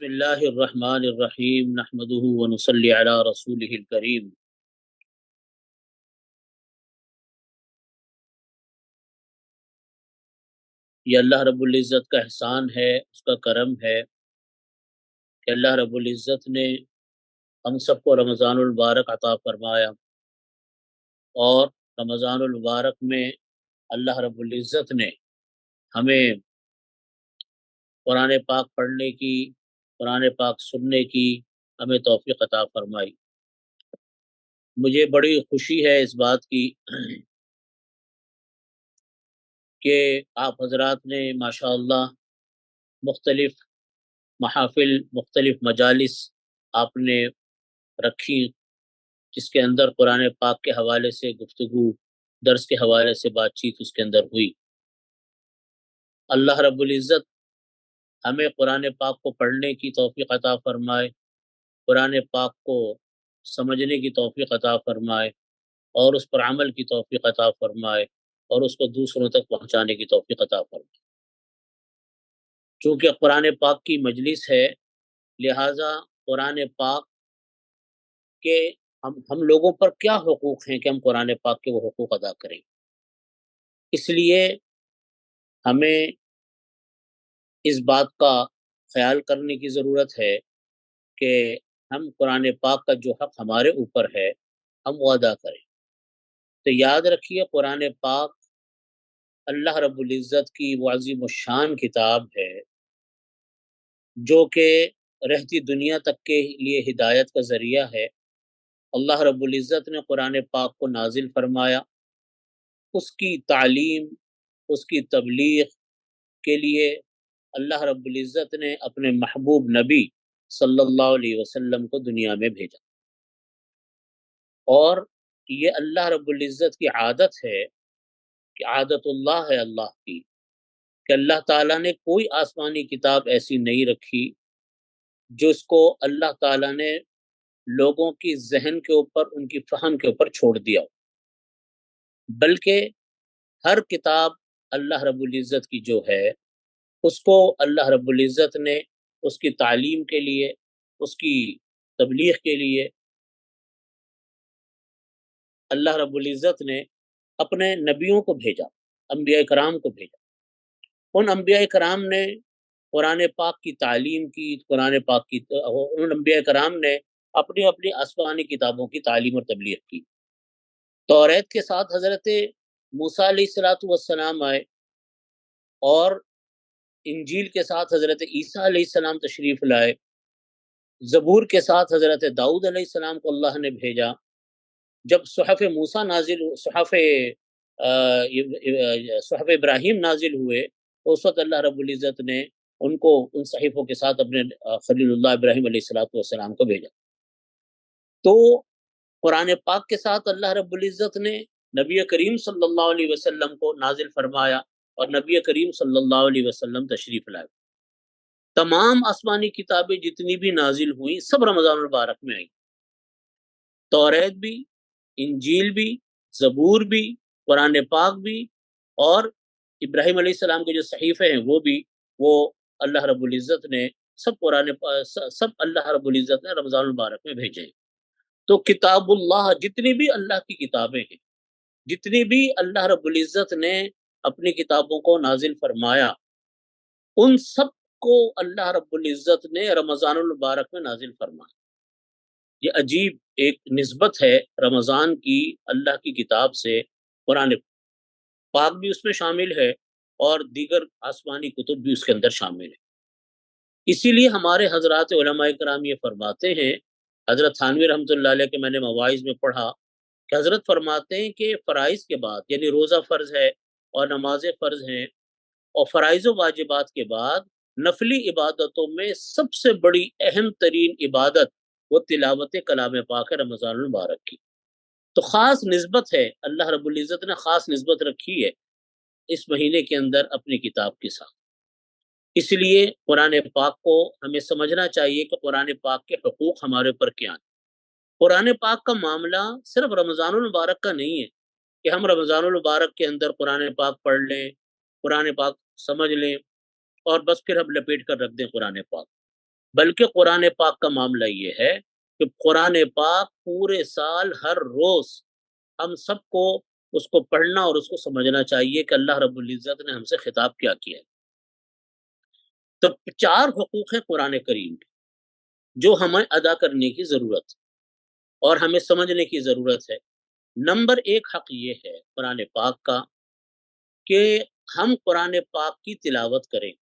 بسم اللہ الرحمن الرحیم نحمده ونصلی علی رسولہ الکریم۔ یہ اللہ رب العزت کا احسان ہے، اس کا کرم ہے کہ اللہ رب العزت نے ہم سب کو رمضان المبارک عطا فرمایا، اور رمضان المبارک میں اللہ رب العزت نے ہمیں قرآن پاک پڑھنے کی، قرآن پاک سننے کی ہمیں توفیق عطا فرمائی۔ مجھے بڑی خوشی ہے اس بات کی کہ آپ حضرات نے ماشاءاللہ مختلف محافل، مختلف مجالس آپ نے رکھی، جس کے اندر قرآن پاک کے حوالے سے گفتگو، درس کے حوالے سے بات چیت اس کے اندر ہوئی۔ اللہ رب العزت ہمیں قرآن پاک کو پڑھنے کی توفیق عطا فرمائے، قرآن پاک کو سمجھنے کی توفیق عطا فرمائے، اور اس پر عمل کی توفیق عطا فرمائے، اور اس کو دوسروں تک پہنچانے کی توفیق عطا فرمائے۔ چونکہ قرآن پاک کی مجلس ہے، لہٰذا قرآن پاک کے ہم لوگوں پر کیا حقوق ہیں کہ ہم قرآن پاک کے وہ حقوق ادا کریں۔ اس لیے ہمیں اس بات کا خیال کرنے کی ضرورت ہے کہ ہم قرآن پاک کا جو حق ہمارے اوپر ہے ہم وہ ادا کریں۔ تو یاد رکھیے، قرآن پاک اللہ رب العزت کی وہ عظیم الشان کتاب ہے جو کہ رہتی دنیا تک کے لیے ہدایت کا ذریعہ ہے۔ اللہ رب العزت نے قرآن پاک کو نازل فرمایا، اس کی تعلیم، اس کی تبلیغ کے لیے اللہ رب العزت نے اپنے محبوب نبی صلی اللہ علیہ وسلم کو دنیا میں بھیجا، اور یہ اللہ رب العزت کی عادت ہے، کہ عادت اللہ ہے اللہ کی، کہ اللہ تعالیٰ نے کوئی آسمانی کتاب ایسی نہیں رکھی جس کو اللہ تعالیٰ نے لوگوں کی ذہن کے اوپر، ان کی فہم کے اوپر چھوڑ دیا ہو، بلکہ ہر کتاب اللہ رب العزت کی جو ہے اس کو اللہ رب العزت نے اس کی تعلیم کے لیے، اس کی تبلیغ کے لیے اللہ رب العزت نے اپنے نبیوں کو بھیجا، انبیاء کرام کو بھیجا۔ ان انبیاء کرام نے قرآن پاک کی تعلیم کی، قرآن پاک کی ان انبیاء کرام نے اپنی اپنی آسمانی کتابوں کی تعلیم اور تبلیغ کی۔ توریت کے ساتھ حضرت موسیٰ علیہ السلام آئے، اور انجیل کے ساتھ حضرت عیسیٰ علیہ السلام تشریف لائے، زبور کے ساتھ حضرت داؤد علیہ السلام کو اللہ نے بھیجا۔ جب صحف موسیٰ نازل، صحف ابراہیم نازل ہوئے، تو اس وقت اللہ رب العزت نے ان کو ان صحیفوں کے ساتھ اپنے خلیل اللہ ابراہیم علیہ السلام کو بھیجا۔ تو قرآن پاک کے ساتھ اللہ رب العزت نے نبی کریم صلی اللہ علیہ وسلم کو نازل فرمایا، اور نبی کریم صلی اللہ علیہ وسلم تشریف لائے۔ تمام آسمانی کتابیں جتنی بھی نازل ہوئیں سب رمضان المبارک میں آئیں، توریت بھی، انجیل بھی، زبور بھی، قرآن پاک بھی، اور ابراہیم علیہ السلام کے جو صحیفے ہیں وہ بھی، وہ اللہ رب العزت نے سب اللہ رب العزت نے رمضان المبارک میں بھیجے۔ تو کتاب اللہ، جتنی بھی اللہ کی کتابیں ہیں، جتنی بھی اللہ رب العزت نے اپنی کتابوں کو نازل فرمایا، ان سب کو اللہ رب العزت نے رمضان المبارک میں نازل فرمایا۔ یہ عجیب ایک نسبت ہے رمضان کی اللہ کی کتاب سے۔ قرآن پاک بھی اس میں شامل ہے، اور دیگر آسمانی کتب بھی اس کے اندر شامل ہے۔ اسی لیے ہمارے حضرات علماء کرام یہ فرماتے ہیں، حضرت تھانوی رحمۃ اللہ علیہ کے میں نے مواعظ میں پڑھا کہ حضرت فرماتے ہیں کہ فرائض کے بعد، یعنی روزہ فرض ہے اور نمازیں فرض ہیں، اور فرائض و واجبات کے بعد نفلی عبادتوں میں سب سے بڑی اہم ترین عبادت وہ تلاوت کلام پاک ہے رمضان المبارک کی۔ تو خاص نسبت ہے، اللہ رب العزت نے خاص نسبت رکھی ہے اس مہینے کے اندر اپنی کتاب کے ساتھ۔ اس لیے قرآن پاک کو ہمیں سمجھنا چاہیے کہ قرآن پاک کے حقوق ہمارے اوپر کیا ہیں۔ قرآن پاک کا معاملہ صرف رمضان المبارک کا نہیں ہے کہ ہم رمضان المبارک کے اندر قرآن پاک پڑھ لیں، قرآن پاک سمجھ لیں، اور بس پھر ہم لپیٹ کر رکھ دیں قرآن پاک۔ بلکہ قرآن پاک کا معاملہ یہ ہے کہ قرآن پاک پورے سال ہر روز ہم سب کو اس کو پڑھنا اور اس کو سمجھنا چاہیے کہ اللہ رب العزت نے ہم سے خطاب کیا کیا ہے۔ تو 4 حقوق ہیں قرآن کریم کے جو ہمیں ادا کرنے کی ضرورت اور ہمیں سمجھنے کی ضرورت ہے۔ نمبر 1 حق یہ ہے قرآن پاک کا کہ ہم قرآن پاک کی تلاوت کریں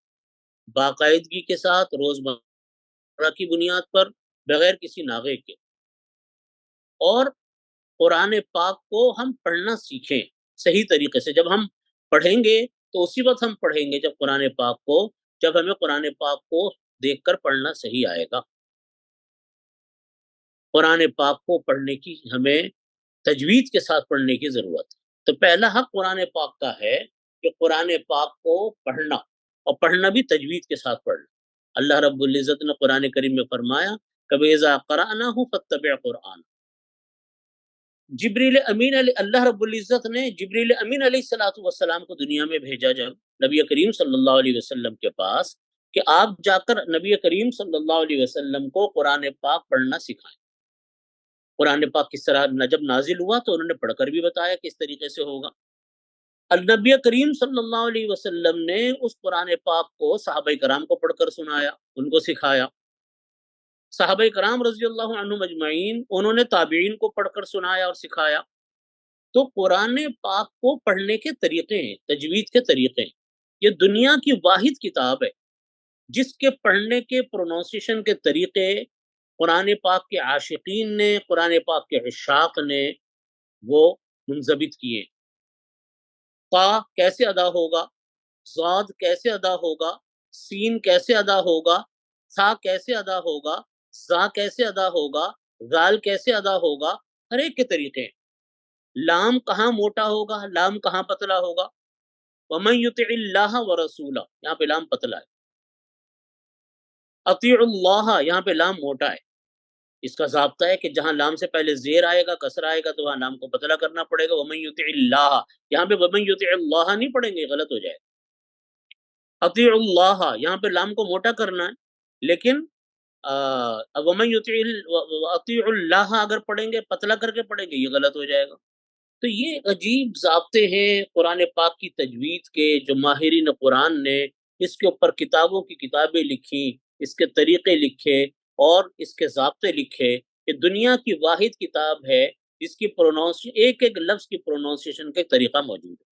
باقاعدگی کے ساتھ، روزمرہ کی بنیاد پر، بغیر کسی ناغے کے، اور قرآن پاک کو ہم پڑھنا سیکھیں صحیح طریقے سے۔ جب ہم پڑھیں گے تو اسی وقت ہم پڑھیں گے جب ہمیں قرآن پاک کو دیکھ کر پڑھنا صحیح آئے گا۔ قرآن پاک کو پڑھنے کی ہمیں تجوید کے ساتھ پڑھنے کی ضرورت ہے۔ تو پہلا حق قرآن پاک کا ہے کہ قرآن پاک کو پڑھنا، اور پڑھنا بھی تجوید کے ساتھ پڑھنا۔ اللہ رب العزت نے قرآن کریم میں فرمایا کبھی اذا قرأناہ فاتبع قرآن۔ جبریل امین اللہ رب العزت نے جبریل امین علیہ السلام کو دنیا میں بھیجا جب نبی کریم صلی اللہ علیہ وسلم کے پاس کہ آپ جا کر نبی کریم صلی اللہ علیہ وسلم کو قرآن پاک پڑھنا سکھائیں۔ قرآن پاک کس طرح جب نازل ہوا تو انہوں نے پڑھ کر بھی بتایا کس طریقے سے ہوگا۔ النبی کریم صلی اللہ علیہ وسلم نے اس قرآن پاک کو صحابہ کرام کو پڑھ کر سنایا، ان کو سکھایا۔ صحابہ کرام رضی اللہ عنہم اجمعین انہوں نے تابعین کو پڑھ کر سنایا اور سکھایا۔ تو قرآن پاک کو پڑھنے کے طریقے ہیں، تجوید کے طریقے ہیں۔ یہ دنیا کی واحد کتاب ہے جس کے پڑھنے کے پروننسیشن کے طریقے قرآن پاک کے عاشقین نے، قرآن پاک کے عشاق نے وہ منضبط کیے۔ قا کیسے ادا ہوگا، ضاد کیسے ادا ہوگا، سین کیسے ادا ہوگا، ثا کیسے ادا ہوگا، زا کیسے ادا ہوگا، ذال کیسے ادا ہوگا، ہر ایک کے طریقے ہیں۔ لام کہاں موٹا ہوگا، لام کہاں پتلا ہوگا۔ وَمَن يُطِعِ اللَّهَ وَرَسُولَهُ، یہاں پہ لام پتلا ہے۔ اطیع اللہ، یہاں پہ لام موٹا ہے۔ اس کا ضابطہ ہے کہ جہاں لام سے پہلے زیر آئے گا، کسر آئے گا، تو وہاں لام کو پتلا کرنا پڑے گا۔ وَمَن يُطِعِ اللَّهَ، یہاں پہ وَمَن يُطِعِ اللَّهَ نہیں پڑھیں گے، غلط ہو جائے۔ اطیع اللہ، یہاں پہ لام کو موٹا کرنا ہے، لیکن وَمَن يُطِعِ اطیع اللہ اگر پڑھیں گے، پتلا کر کے پڑھیں گے، یہ غلط ہو جائے گا۔ تو یہ عجیب ضابطے ہیں قرآن پاک کی تجوید کے، جو ماہرین قرآن نے اس کے اوپر کتابوں کی کتابیں لکھی، اس کے طریقے لکھے اور اس کے ضابطے لکھے۔ کہ دنیا کی واحد کتاب ہے جس کی ایک ایک لفظ کی پروننسیشن کا طریقہ موجود ہے۔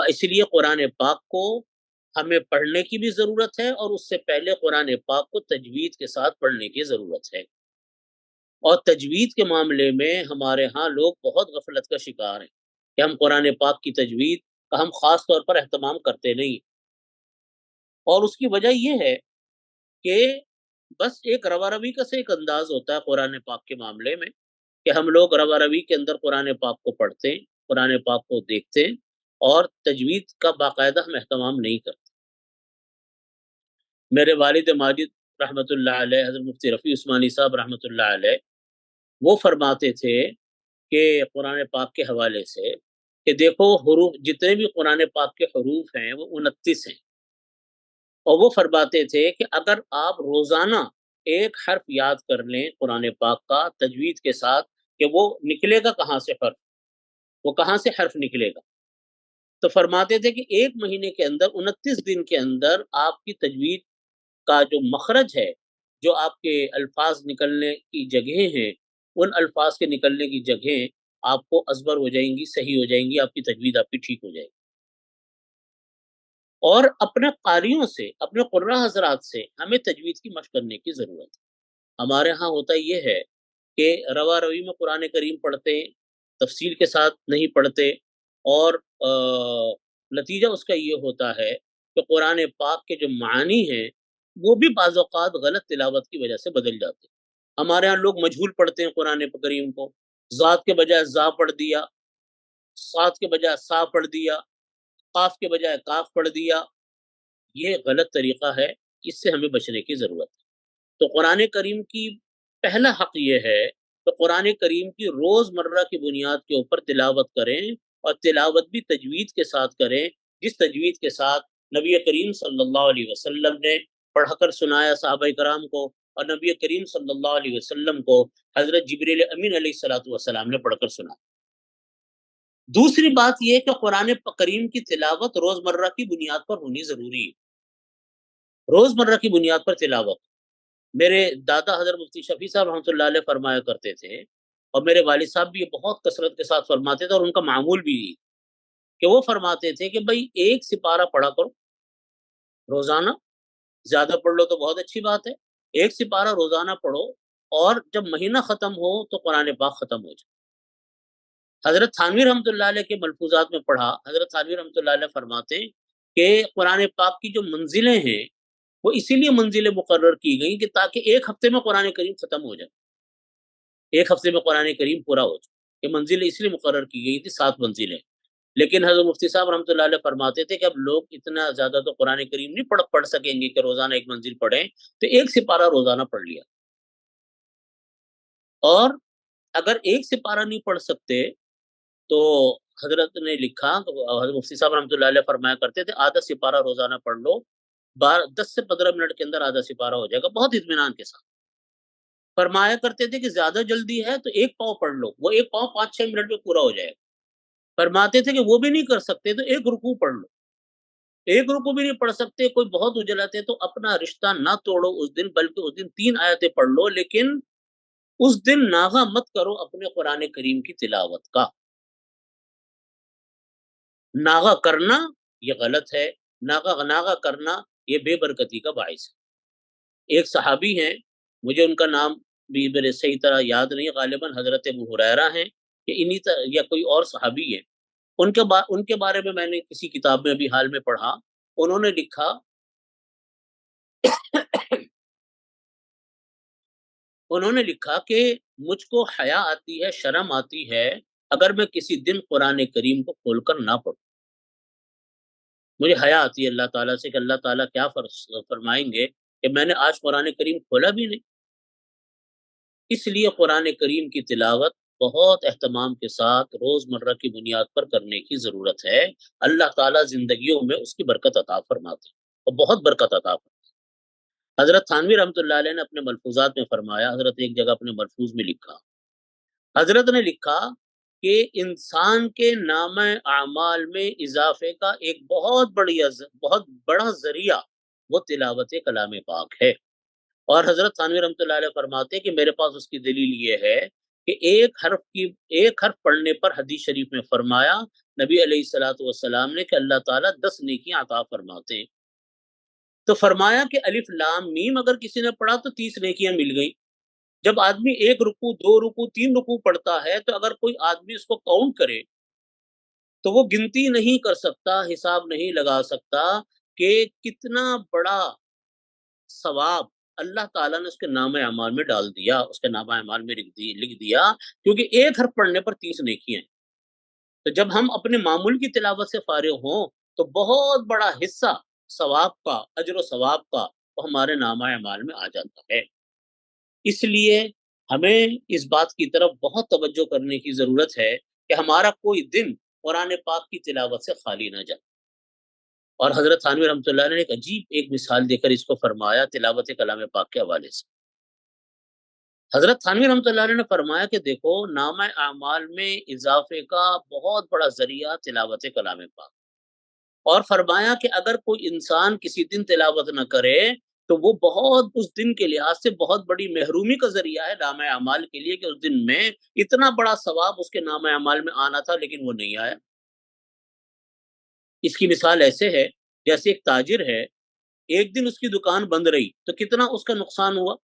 اس لیے قرآن پاک کو ہمیں پڑھنے کی بھی ضرورت ہے، اور اس سے پہلے قرآن پاک کو تجوید کے ساتھ پڑھنے کی ضرورت ہے۔ اور تجوید کے معاملے میں ہمارے ہاں لوگ بہت غفلت کا شکار ہیں کہ ہم قرآن پاک کی تجوید کا ہم خاص طور پر اہتمام کرتے نہیں، اور اس کی وجہ یہ ہے کہ بس ایک روا روی کا سے ایک انداز ہوتا ہے قرآن پاک کے معاملے میں کہ ہم لوگ روا روی کے اندر قرآن پاک کو پڑھتے ہیں، قرآن پاک کو دیکھتے ہیں، اور تجوید کا باقاعدہ ہم اہتمام نہیں کرتے۔ میرے والد ماجد رحمۃ اللہ علیہ، حضرت مفتی رفیع عثمانی صاحب رحمۃ اللہ علیہ، وہ فرماتے تھے کہ قرآن پاک کے حوالے سے کہ دیکھو حروف، جتنے بھی قرآن پاک کے حروف ہیں وہ 29 ہیں، اور وہ فرماتے تھے کہ اگر آپ روزانہ ایک حرف یاد کر لیں قرآن پاک کا تجوید کے ساتھ کہ وہ نکلے گا کہاں سے حرف، وہ کہاں سے حرف نکلے گا، تو فرماتے تھے کہ 1 مہینے کے اندر 29 دن کے اندر آپ کی تجوید کا جو مخرج ہے، جو آپ کے الفاظ نکلنے کی جگہیں ہیں، ان الفاظ کے نکلنے کی جگہیں آپ کو ازبر ہو جائیں گی، صحیح ہو جائیں گی، آپ کی تجوید آپ کی ٹھیک ہو جائے گی۔ اور اپنے قاریوں سے، اپنے قراء حضرات سے ہمیں تجوید کی مشق کرنے کی ضرورت ہے۔ ہمارے ہاں ہوتا یہ ہے کہ روا روی میں قرآن کریم پڑھتے ہیں، تفصیل کے ساتھ نہیں پڑھتے، اور نتیجہ اس کا یہ ہوتا ہے کہ قرآن پاک کے جو معانی ہیں وہ بھی بعض اوقات غلط تلاوت کی وجہ سے بدل جاتے ہیں۔ ہمارے ہاں لوگ مجہول پڑھتے ہیں قرآن کریم کو، ذات کے بجائے زا پڑھ دیا، صاد کے بجائے سا پڑھ دیا، قاف کے بجائے کاف پڑھ دیا۔ یہ غلط طریقہ ہے، اس سے ہمیں بچنے کی ضرورت ہے۔ تو قرآن کریم کی پہلا حق یہ ہے کہ قرآن کریم کی روز مرہ کی بنیاد کے اوپر تلاوت کریں، اور تلاوت بھی تجوید کے ساتھ کریں، جس تجوید کے ساتھ نبی کریم صلی اللہ علیہ وسلم نے پڑھ کر سنایا صحابہ کرام کو، اور نبی کریم صلی اللہ علیہ وسلم کو حضرت جبریل امین علیہ الصلوۃ والسلام نے پڑھ کر سنا۔ دوسری بات یہ کہ قرآن کریم کی تلاوت روزمرہ کی بنیاد پر ہونی ضروری ہے، روزمرہ کی بنیاد پر تلاوت۔ میرے دادا حضرت مفتی شفیع صاحب رحمۃ اللہ علیہ فرمایا کرتے تھے، اور میرے والد صاحب بھی یہ بہت کثرت کے ساتھ فرماتے تھے، اور ان کا معمول بھی کہ وہ فرماتے تھے کہ بھائی ایک سپارہ پڑھا کرو روزانہ، زیادہ پڑھ لو تو بہت اچھی بات ہے، ایک سپارہ روزانہ پڑھو، اور جب مہینہ ختم ہو تو قرآن پاک ختم ہو جائے۔ حضرت تھانوی رحمۃ اللہ علیہ کے ملفوظات میں پڑھا، حضرت تھانوی رحمۃ اللہ علیہ فرماتے کہ قرآن پاک کی جو منزلیں ہیں وہ اسی لیے منزلیں مقرر کی گئی کہ تاکہ ایک ہفتے میں قرآن کریم ختم ہو جائے، ایک ہفتے میں قرآن کریم پورا ہو جائے۔ یہ منزلیں اس لیے مقرر کی گئی تھی، 7 منزلیں۔ لیکن حضرت مفتی صاحب رحمۃ اللہ علیہ فرماتے تھے کہ اب لوگ اتنا زیادہ تو قرآن کریم نہیں پڑھ سکیں گے کہ روزانہ ایک منزل پڑھیں، تو ایک سپارہ روزانہ پڑھ لیا۔ اور اگر ایک سپارہ نہیں پڑھ سکتے تو حضرت نے لکھا، حضرت مفتی صاحب رحمۃ اللہ علیہ فرمایا کرتے تھے آدھا سپارہ روزانہ پڑھ لو، 10 سے 15 منٹ کے اندر آدھا سپارہ ہو جائے گا، بہت اطمینان کے ساتھ۔ فرمایا کرتے تھے کہ زیادہ جلدی ہے تو ایک پاؤں پڑھ لو، وہ ایک پاؤں 5-6 منٹ میں پورا ہو جائے گا۔ فرماتے تھے کہ وہ بھی نہیں کر سکتے تو ایک رکوع پڑھ لو، ایک رکوع بھی نہیں پڑھ سکتے، کوئی بہت اجلاتے تو اپنا رشتہ نہ توڑو اس دن، بلکہ اس دن 3 آیتیں پڑھ لو، لیکن اس دن ناغہ مت کرو اپنے قرآن کریم کی تلاوت کا۔ ناغہ کرنا یہ غلط ہے، ناغہ کرنا یہ بے برکتی کا باعث ہے۔ ایک صحابی ہیں، مجھے ان کا نام بھی میرے صحیح طرح یاد نہیں، غالباً حضرت ابو ہریرہ ہیں کہ یا کوئی اور صحابی ہے، ان کے بارے میں نے کسی کتاب میں ابھی حال میں پڑھا، انہوں نے لکھا انہوں نے لکھا کہ مجھ کو حیا آتی ہے، شرم آتی ہے اگر میں کسی دن قرآن کریم کو کھول کر نہ پڑھوں، مجھے حیا آتی ہے اللہ تعالیٰ سے کہ اللہ تعالیٰ کیا فرمائیں گے کہ میں نے آج قرآن کریم کھولا بھی نہیں۔ اس لیے قرآن کریم کی تلاوت بہت اہتمام کے ساتھ روزمرہ کی بنیاد پر کرنے کی ضرورت ہے، اللہ تعالیٰ زندگیوں میں اس کی برکت عطا فرماتے ہیں، اور بہت برکت عطا فرماتے ہیں۔ حضرت تھانوی رحمۃ اللہ علیہ نے اپنے ملفوظات میں فرمایا، حضرت ایک جگہ اپنے ملفوظ میں لکھا، حضرت نے لکھا کہ انسان کے نام اعمال میں اضافے کا ایک بہت بڑا ذریعہ وہ تلاوت کلام پاک ہے۔ اور حضرت ثانوی رحمۃ اللہ علیہ فرماتے کہ میرے پاس اس کی دلیل یہ ہے کہ ایک حرف پڑھنے پر حدیث شریف میں فرمایا نبی علیہ الصلوۃ والسلام نے کہ اللہ تعالیٰ 10 نیکیاں عطا فرماتے ہیں۔ تو فرمایا کہ الف لام میم اگر کسی نے پڑھا تو 30 نیکیاں مل گئی۔ جب آدمی 1 رکوع 2 رکوع 3 رکوع پڑھتا ہے تو اگر کوئی آدمی اس کو کاؤنٹ کرے تو وہ گنتی نہیں کر سکتا، حساب نہیں لگا سکتا کہ کتنا بڑا ثواب اللہ تعالیٰ نے اس کے نام اعمال میں ڈال دیا، اس کے نام اعمال میں لکھ دیا، کیونکہ ایک حرف پڑھنے پر 30 نیکیاں ہیں۔ تو جب ہم اپنے معمول کی تلاوت سے فارغ ہوں تو بہت بڑا حصہ ثواب کا، اجر و ثواب کا، وہ ہمارے نام اعمال میں آ جاتا ہے۔ اس لیے ہمیں اس بات کی طرف بہت توجہ کرنے کی ضرورت ہے کہ ہمارا کوئی دن قرآن پاک کی تلاوت سے خالی نہ جائے۔ اور حضرت تھانوی رحمۃ اللہ نے ایک عجیب ایک مثال دے کر اس کو فرمایا تلاوت کلام پاک کے حوالے سے۔ حضرت تھانوی رحمۃ اللہ نے فرمایا کہ دیکھو نام اعمال میں اضافے کا بہت بڑا ذریعہ تلاوت کلام پاک، اور فرمایا کہ اگر کوئی انسان کسی دن تلاوت نہ کرے تو وہ بہت اس دن کے لحاظ سے بہت بڑی محرومی کا ذریعہ ہے نام اعمال کے لیے، کہ اس دن میں اتنا بڑا ثواب اس کے نام اعمال میں آنا تھا لیکن وہ نہیں آیا۔ اس کی مثال ایسے ہے جیسے ایک تاجر ہے، ایک دن اس کی دکان بند رہی تو کتنا اس کا نقصان ہوا،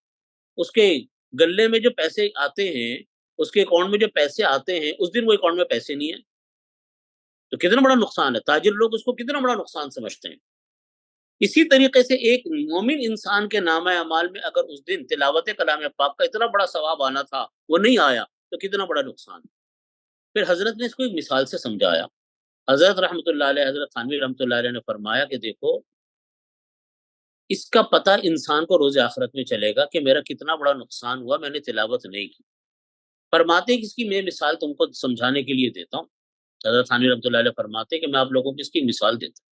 اس کے گلے میں جو پیسے آتے ہیں، اس کے اکاؤنٹ میں جو پیسے آتے ہیں، اس دن وہ اکاؤنٹ میں پیسے نہیں ہیں، تو کتنا بڑا نقصان ہے۔ تاجر لوگ اس کو کتنا بڑا نقصان سمجھتے ہیں۔ اسی طریقے سے ایک مومن انسان کے نام اعمال میں اگر اس دن تلاوت کلام پاک کا اتنا بڑا ثواب آنا تھا وہ نہیں آیا تو کتنا بڑا نقصان۔ پھر حضرت نے اس کو ایک مثال سے سمجھایا۔ حضرت رحمۃ اللہ علیہ، حضرت تھانوی رحمۃ اللہ علیہ نے فرمایا کہ دیکھو اس کا پتہ انسان کو روز آخرت میں چلے گا کہ میرا کتنا بڑا نقصان ہوا، میں نے تلاوت نہیں کی۔ فرماتے کہ اس کی میں مثال تم کو سمجھانے کے لیے دیتا ہوں۔ حضرت تھانوی رحمۃ اللہ علیہ فرماتے کہ میں آپ لوگوں کو اس کی مثال دیتا ہوں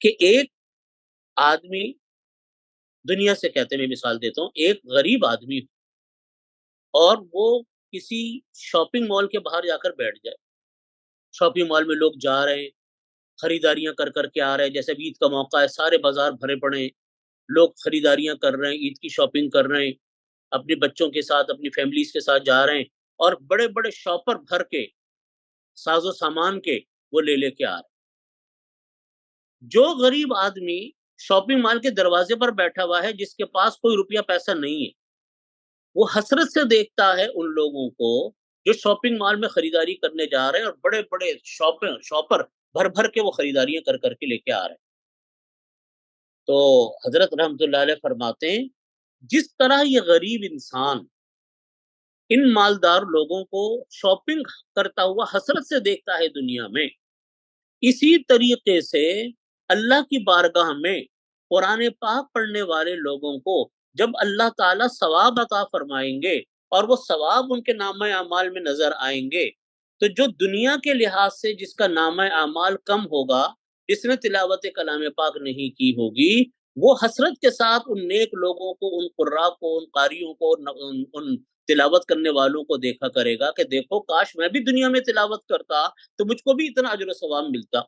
کہ ایک آدمی دنیا سے کہتے ہیں، میں مثال دیتا ہوں، ایک غریب آدمی اور وہ کسی شاپنگ مال کے باہر جا کر بیٹھ جائے. شاپنگ مال میں لوگ جا رہے ہیں، خریداریاں کر کر کے آ رہے ہیں، جیسے اب عید کا موقع ہے، سارے بازار بھرے پڑے ہیں، لوگ خریداریاں کر رہے ہیں، عید کی شاپنگ کر رہے ہیں، اپنے بچوں کے ساتھ اپنی فیملیز کے ساتھ جا رہے ہیں، اور بڑے بڑے شاپر بھر کے ساز و سامان کے وہ لے کے آ رہے ہیں. جو غریب آدمی شاپنگ مال کے دروازے پر بیٹھا ہوا ہے، جس کے پاس کوئی روپیہ پیسہ نہیں ہے، وہ حسرت سے دیکھتا ہے ان لوگوں کو جو شاپنگ مال میں خریداری کرنے جا رہے ہیں، اور بڑے بڑے شاپر بھر بھر کے وہ خریداریاں کر کر کے لے کے آ رہے ہیں. تو حضرت رحمت اللہ علیہ فرماتے ہیں، جس طرح یہ غریب انسان ان مالدار لوگوں کو شاپنگ کرتا ہوا حسرت سے دیکھتا ہے دنیا میں، اسی طریقے سے اللہ کی بارگاہ میں قرآن پاک پڑھنے والے لوگوں کو جب اللہ تعالیٰ ثواب عطا فرمائیں گے اور وہ ثواب ان کے نامہ اعمال میں نظر آئیں گے، تو جو دنیا کے لحاظ سے جس کا نامہ اعمال کم ہوگا، جس نے تلاوت کلام پاک نہیں کی ہوگی، وہ حسرت کے ساتھ ان نیک لوگوں کو، ان قراء کو، ان قاریوں کو، ان تلاوت کرنے والوں کو دیکھا کرے گا کہ دیکھو کاش میں بھی دنیا میں تلاوت کرتا تو مجھ کو بھی اتنا اجر و ثواب ملتا.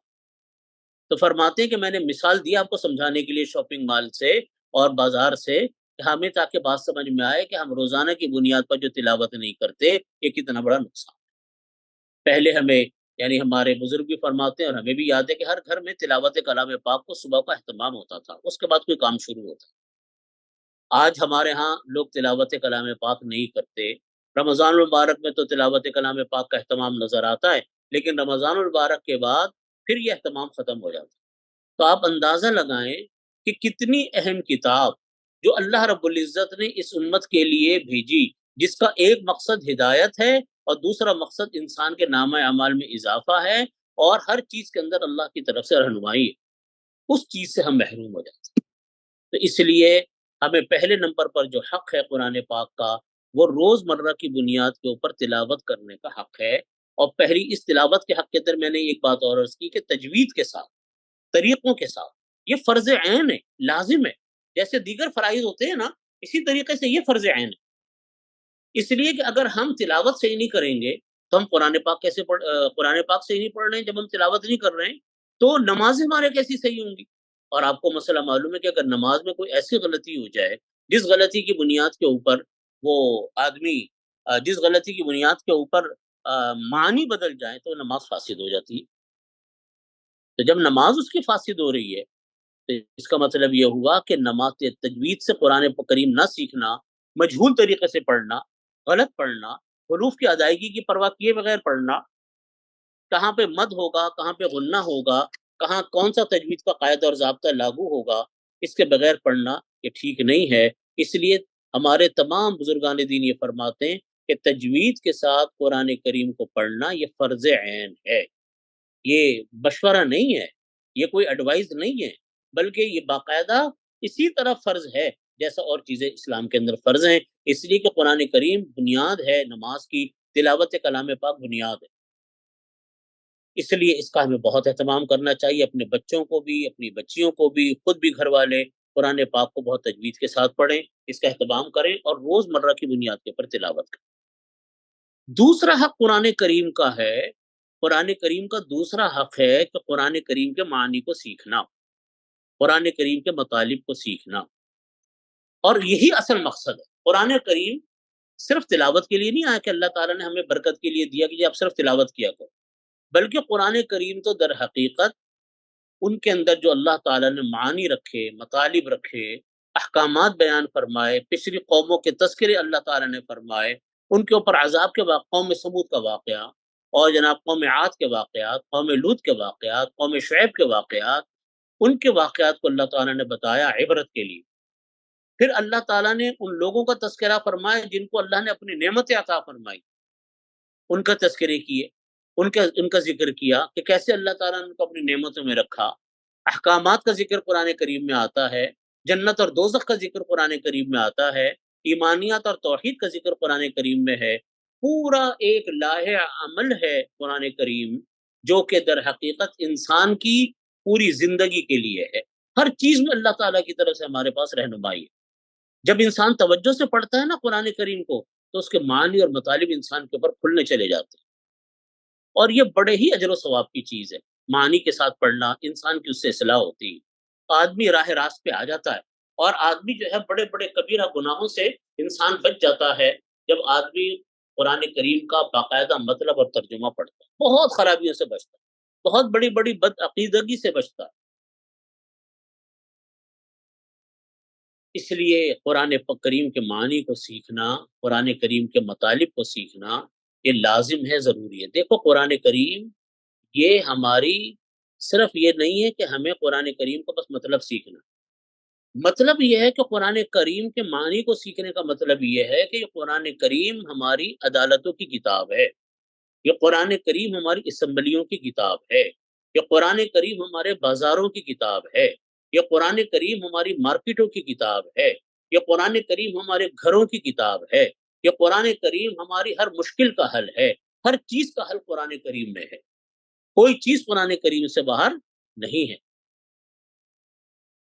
تو فرماتے ہیں کہ میں نے مثال دی آپ کو سمجھانے کے لیے شاپنگ مال سے اور بازار سے، کہ ہمیں تاکہ بات سمجھ میں آئے کہ ہم روزانہ کی بنیاد پر جو تلاوت نہیں کرتے، یہ کتنا بڑا نقصان. پہلے ہمیں، یعنی ہمارے بزرگ بھی فرماتے ہیں اور ہمیں بھی یاد ہے کہ ہر گھر میں تلاوت کلام پاک کو صبح کا اہتمام ہوتا تھا، اس کے بعد کوئی کام شروع ہوتا. آج ہمارے ہاں لوگ تلاوت کلام پاک نہیں کرتے. رمضان المبارک میں تو تلاوت کلام پاک کا اہتمام نظر آتا ہے، لیکن رمضان المبارک کے بعد پھر یہ اہتمام ختم ہو جاتا ہے. تو آپ اندازہ لگائیں کہ کتنی اہم کتاب جو اللہ رب العزت نے اس امت کے لیے بھیجی، جس کا ایک مقصد ہدایت ہے اور دوسرا مقصد انسان کے نامہ اعمال میں اضافہ ہے، اور ہر چیز کے اندر اللہ کی طرف سے رہنمائی ہے، اس چیز سے ہم محروم ہو جاتے ہیں. تو اس لیے ہمیں پہلے نمبر پر جو حق ہے قرآن پاک کا، وہ روز مرہ کی بنیاد کے اوپر تلاوت کرنے کا حق ہے. اور پہلی اس تلاوت کے حق کے اندر میں نے ایک بات اور عرض کی کہ تجوید کے ساتھ، طریقوں کے ساتھ، یہ فرض عین ہے، لازم ہے. جیسے دیگر فرائض ہوتے ہیں نا، اسی طریقے سے یہ فرض عین ہے. اس لیے کہ اگر ہم تلاوت صحیح نہیں کریں گے تو ہم قرآن پاک صحیح نہیں پڑھ رہے ہیں. جب ہم تلاوت نہیں کر رہے ہیں تو نمازیں ہمارے کیسی صحیح ہوں گی؟ اور آپ کو مسئلہ معلوم ہے کہ اگر نماز میں کوئی ایسی غلطی ہو جائے جس غلطی کی بنیاد کے اوپر وہ آدمی جس غلطی کی بنیاد کے اوپر معنی بدل جائیں تو نماز فاسد ہو جاتی ہے. تو جب نماز اس کی فاسد ہو رہی ہے تو اس کا مطلب یہ ہوا کہ نماز تجوید سے قرآن کریم نہ سیکھنا، مجہول طریقے سے پڑھنا، غلط پڑھنا، حروف کی ادائیگی کی پرواہ کیے بغیر پڑھنا، کہاں پہ مد ہوگا، کہاں پہ غنہ ہوگا، کہاں کون سا تجوید کا قاعدہ اور ضابطہ لاگو ہوگا، اس کے بغیر پڑھنا یہ ٹھیک نہیں ہے. اس لیے ہمارے تمام بزرگان دین یہ فرماتے ہیں کہ تجوید کے ساتھ قرآن کریم کو پڑھنا یہ فرض عین ہے. یہ مشورہ نہیں ہے، یہ کوئی ایڈوائز نہیں ہے، بلکہ یہ باقاعدہ اسی طرح فرض ہے جیسا اور چیزیں اسلام کے اندر فرض ہیں. اس لیے کہ قرآن کریم بنیاد ہے نماز کی، تلاوت کلام پاک بنیاد ہے. اس لیے اس کا ہمیں بہت اہتمام کرنا چاہیے، اپنے بچوں کو بھی، اپنی بچیوں کو بھی، خود بھی گھر والے قرآن پاک کو بہت تجوید کے ساتھ پڑھیں، اس کا اہتمام کریں اور روز مرہ کی بنیاد کے پر تلاوت کریں. دوسرا حق قرآن کریم کا ہے، قرآن کریم کا دوسرا حق ہے کہ قرآن کریم کے معنی کو سیکھنا، قرآن کریم کے مطالب کو سیکھنا. اور یہی اصل مقصد ہے. قرآن کریم صرف تلاوت کے لیے نہیں آیا کہ اللہ تعالیٰ نے ہمیں برکت کے لیے دیا کہ آپ صرف تلاوت کیا کرو، بلکہ قرآن کریم تو در حقیقت ان کے اندر جو اللہ تعالیٰ نے معانی رکھے، مطالب رکھے، احکامات بیان فرمائے، پچھلی قوموں کے تذکرے اللہ تعالیٰ نے فرمائے، ان کے اوپر عذاب کے قوم ثمود کا واقعہ، اور جناب قوم عاد کے واقعات، قوم لوط کے واقعات، قوم شعیب کے واقعات، ان کے واقعات کو اللہ تعالیٰ نے بتایا عبرت کے لیے. پھر اللہ تعالیٰ نے ان لوگوں کا تذکرہ فرمایا جن کو اللہ نے اپنی نعمت عطا فرمائی، ان کا تذکرے کیے، ان کا ذکر کیا کہ کیسے اللہ تعالیٰ نے ان کو اپنی نعمتوں میں رکھا. احکامات کا ذکر قرآن کریم میں آتا ہے، جنت اور دوزخ کا ذکر قرآن کریم میں آتا ہے، ایمانیات اور توحید کا ذکر قرآن کریم میں ہے. پورا ایک لاہ عمل ہے قرآن کریم جو کہ در حقیقت انسان کی پوری زندگی کے لیے ہے. ہر چیز میں اللہ تعالیٰ کی طرف سے ہمارے پاس رہنمائی ہے۔ جب انسان توجہ سے پڑھتا ہے نا قرآن کریم کو، تو اس کے معنی اور مطالب انسان کے اوپر کھلنے چلے جاتے ہیں، اور یہ بڑے ہی اجر و ثواب کی چیز ہے۔ معنی کے ساتھ پڑھنا، انسان کی اس سے اصلاح ہوتی ہے، آدمی راہ راست پہ آ جاتا ہے، اور آدمی جو ہے بڑے بڑے کبیرہ گناہوں سے انسان بچ جاتا ہے جب آدمی قرآن کریم کا باقاعدہ مطلب اور ترجمہ پڑھتا ہے، بہت خرابیوں سے بچتا ہے، بہت بڑی بڑی بد عقیدگی سے بچتا ہے۔ اس لیے قرآن کریم کے معنی کو سیکھنا، قرآن کریم کے مطالب کو سیکھنا، یہ لازم ہے، ضروری ہے۔ دیکھو قرآن کریم یہ ہماری صرف یہ نہیں ہے کہ ہمیں قرآن کریم کو بس مطلب سیکھنا، مطلب یہ ہے کہ قرآن کریم کے معنی کو سیکھنے کا مطلب یہ ہے کہ یہ قرآن کریم ہماری عدالتوں کی کتاب ہے، یہ قرآن کریم ہماری اسمبلیوں کی کتاب ہے، یہ قرآن کریم ہمارے بازاروں کی کتاب ہے، یہ قرآن کریم ہماری مارکیٹوں کی کتاب ہے، یہ قرآن کریم ہمارے گھروں کی کتاب ہے، یہ قرآن کریم ہماری ہر مشکل کا حل ہے، ہر چیز کا حل قرآن کریم میں ہے، کوئی چیز قرآن کریم سے باہر نہیں ہے۔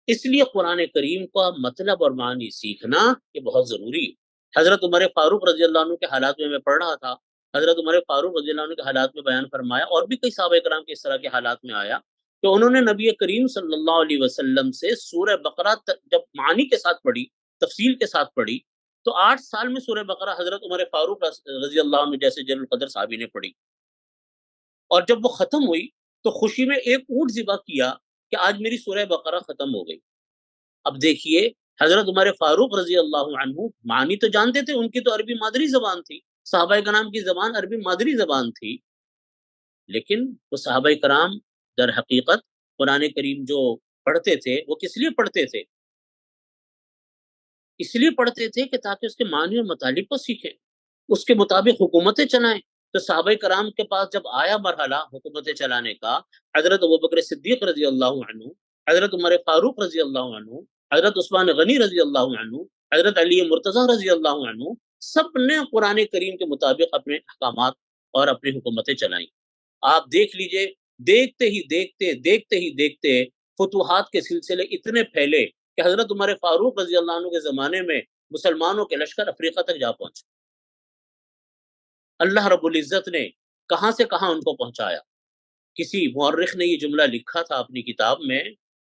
اس لیے قرآن کریم کا مطلب اور معنی سیکھنا یہ بہت ضروری ہے۔ حضرت عمر فاروق رضی اللہ عنہ کے حالات میں پڑھ رہا تھا، حضرت عمر فاروق رضی اللہ عنہ کے حالات میں بیان فرمایا، اور بھی کئی صحابہ کرام کے اس طرح کے حالات میں آیا کہ انہوں نے نبی کریم صلی اللہ علیہ وسلم سے سورہ بقرہ جب معنی کے ساتھ پڑھی، تفصیل کے ساتھ پڑھی، تو 8 سال میں سورہ بقرہ حضرت عمر فاروق رضی اللہ عنہ جیسے جلیل القدر صحابی نے پڑھی، اور جب وہ ختم ہوئی تو خوشی میں ایک اونٹ ذبح کیا کہ آج میری سورہ بقرہ ختم ہو گئی۔ اب دیکھیے حضرت عمر فاروق رضی اللہ عنہ معنی تو جانتے تھے، ان کی تو عربی مادری زبان تھی، صحابہ کرام کی زبان عربی مادری زبان تھی، لیکن وہ صحابہ کرام در حقیقت قرآن کریم جو پڑھتے تھے وہ کس لیے پڑھتے تھے؟ اس لیے پڑھتے تھے کہ تاکہ اس کے معنی اور مطالب کو سیکھیں، اس کے مطابق حکومتیں چلائیں۔ تو صحابہ کرام کے پاس جب آیا مرحلہ حکومتیں چلانے کا، حضرت ابوبکر صدیق رضی اللہ عنہ، حضرت عمر فاروق رضی اللہ عنہ، حضرت عثمان غنی رضی اللہ عنہ، حضرت علی مرتضی رضی اللہ عنہ، سب نے قرآن کریم کے مطابق اپنے احکامات اور اپنی حکومتیں چلائیں۔ آپ دیکھ لیجئے، دیکھتے ہی دیکھتے فتوحات کے سلسلے اتنے پھیلے کہ حضرت عمر فاروق رضی اللہ عنہ کے زمانے میں مسلمانوں کے لشکر افریقہ تک جا پہنچے۔ اللہ رب العزت نے کہاں سے کہاں ان کو پہنچایا۔ کسی مورخ نے یہ جملہ لکھا تھا اپنی کتاب میں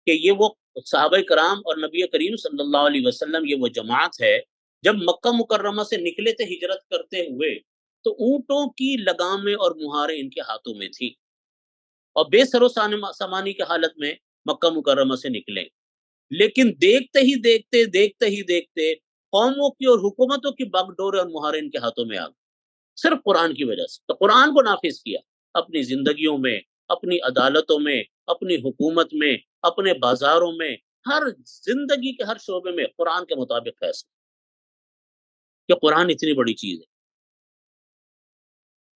کہ یہ وہ صحابہ کرام اور نبی کریم صلی اللہ علیہ وسلم، یہ وہ جماعت ہے، جب مکہ مکرمہ سے نکلے تھے ہجرت کرتے ہوئے تو اونٹوں کی لگامیں اور مہاریں ان کے ہاتھوں میں تھی، اور بے سر و سامانی کی حالت میں مکہ مکرمہ سے نکلے، لیکن دیکھتے ہی دیکھتے قوموں کی اور حکومتوں کی باغ ڈورے اور مہارے ان کے ہاتھوں میں آ گئے، صرف قرآن کی وجہ سے۔ تو قرآن کو نافذ کیا اپنی زندگیوں میں، اپنی عدالتوں میں، اپنی حکومت میں، اپنے بازاروں میں، ہر زندگی کے ہر شعبے میں قرآن کے مطابق فیصلہ، کہ قرآن اتنی بڑی چیز ہے،